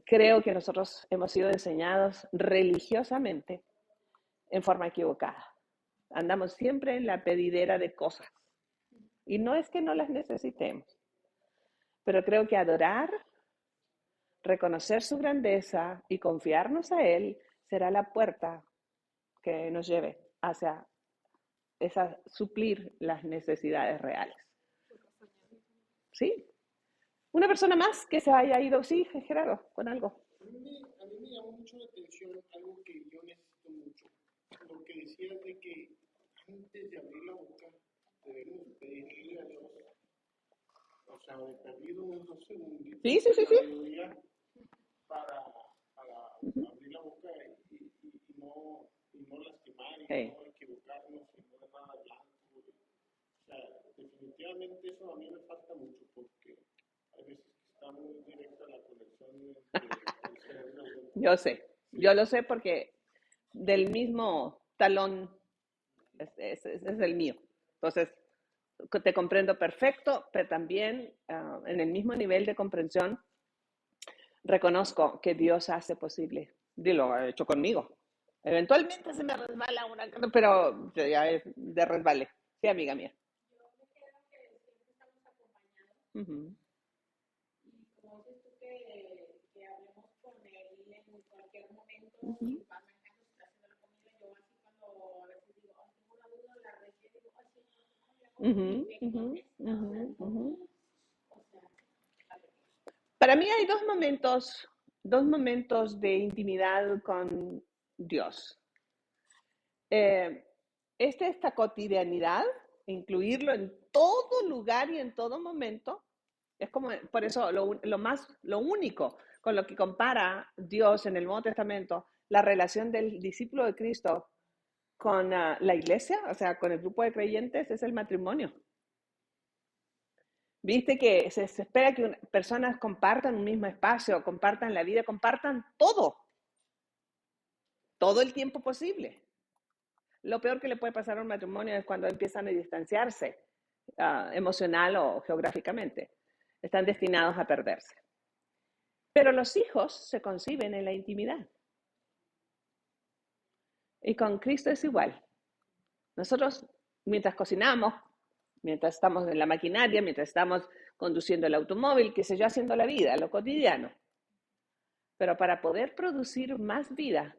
Creo que nosotros hemos sido enseñados religiosamente en forma equivocada. Andamos siempre en la pedidera de cosas. Y no es que no las necesitemos, pero creo que adorar, reconocer su grandeza y confiarnos a Él será la puerta que nos lleve hacia suplir las necesidades reales. ¿Sí? Una persona más que se haya ido, sí, Gerardo, con algo. A mí me llamó mucho la atención algo que yo necesito mucho. Lo que decías de que antes de abrir la boca debemos pedirle a Dios, o sea, de perdido unos 2 segundos. Sí. Para abrir la boca y no lastimar y no equivocarnos y no dejar blanco. O sea, definitivamente eso a mí me falta mucho porque hay veces que está muy directa la conexión entre el cerebro y el Yo lo sé porque del mismo talón es el mío. Entonces, te comprendo perfecto, pero también en el mismo nivel de comprensión reconozco que Dios hace posible. Lo ha hecho conmigo. Eventualmente se me resbala una, pero ya es de resbale. Sí, amiga mía. Yo me quedo que siempre estamos acompañados. Uh-huh. Y como dices tú, que hablemos con él en cualquier momento, Uh-huh. si vas manejando, si estás haciendo la comida, yo así cuando a veces digo, ay, tengo una duda, la recién digo, ay, sí, o sea, Para mí hay dos momentos de intimidad con Dios. Esta cotidianidad, incluirlo en todo lugar y en todo momento, es como, por eso lo único con lo que compara Dios en el Nuevo Testamento, la relación del discípulo de Cristo con la iglesia, o sea, con el grupo de creyentes, es el matrimonio. Viste que se espera que personas compartan un mismo espacio, compartan la vida, compartan todo el tiempo posible. Lo peor que le puede pasar a un matrimonio es cuando empiezan a distanciarse emocional o geográficamente. Están destinados a perderse. Pero los hijos se conciben en la intimidad. Y con Cristo es igual. Nosotros, mientras cocinamos, mientras estamos en la maquinaria, mientras estamos conduciendo el automóvil, qué sé yo, haciendo la vida, lo cotidiano. Pero para poder producir más vida,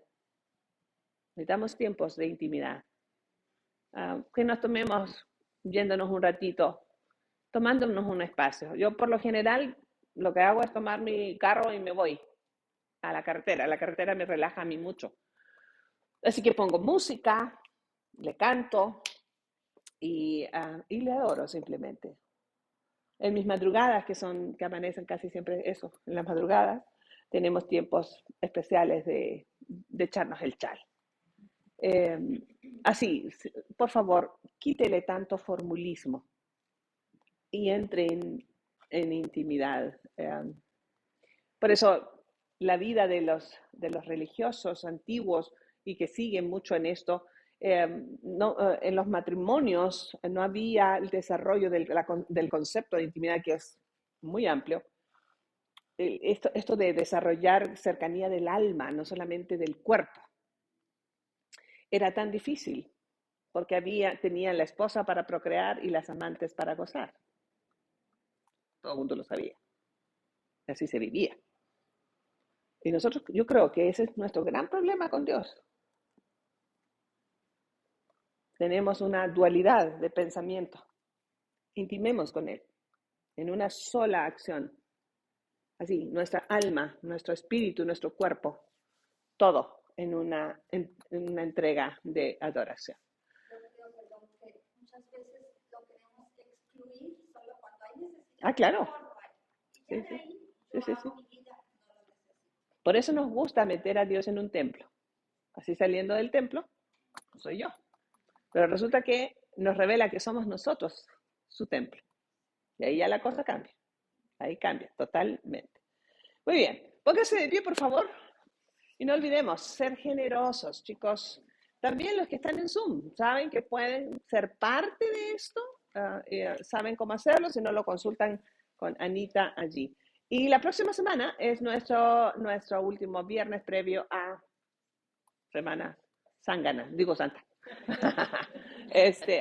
necesitamos tiempos de intimidad. Que nos tomemos yéndonos un ratito, tomándonos un espacio. Yo por lo general lo que hago es tomar mi carro y me voy a la carretera. La carretera me relaja a mí mucho. Así que pongo música, le canto, y le adoro simplemente. En mis madrugadas, que amanecen casi siempre eso, en las madrugadas, tenemos tiempos especiales de echarnos el chal. Eh, Así, por favor, quítele tanto formulismo y entre en intimidad. Por eso la vida de los religiosos antiguos y que siguen mucho en esto, en los matrimonios no había el desarrollo del concepto de intimidad, que es muy amplio. Esto de desarrollar cercanía del alma, no solamente del cuerpo, era tan difícil porque tenían la esposa para procrear y las amantes para gozar. Todo el mundo lo sabía. Así se vivía. Y nosotros, yo creo que ese es nuestro gran problema con Dios. Tenemos una dualidad de pensamiento. Intimemos con Él en una sola acción. Así, nuestra alma, nuestro espíritu, nuestro cuerpo, todo en una entrega de adoración. Yo creo, perdón, que muchas veces lo tenemos que excluir solo cuando hay necesidad. Ah, claro. Y ya Sí, de sí. ahí Sí, yo sí, sí. hago mi vida, no lo necesito. Por eso nos gusta meter a Dios en un templo. Así saliendo del templo, soy yo. Pero resulta que nos revela que somos nosotros su templo. Y ahí ya la cosa cambia. Ahí cambia totalmente. Muy bien. Pónganse de pie, por favor. Y no olvidemos ser generosos, chicos. También los que están en Zoom saben que pueden ser parte de esto. Saben cómo hacerlo. Si no, lo consultan con Anita allí. Y la próxima semana es nuestro último viernes previo a Semana Sangana, digo Santa.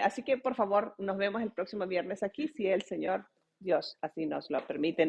Así que, por favor, nos vemos el próximo viernes aquí, si el Señor Dios así nos lo permite.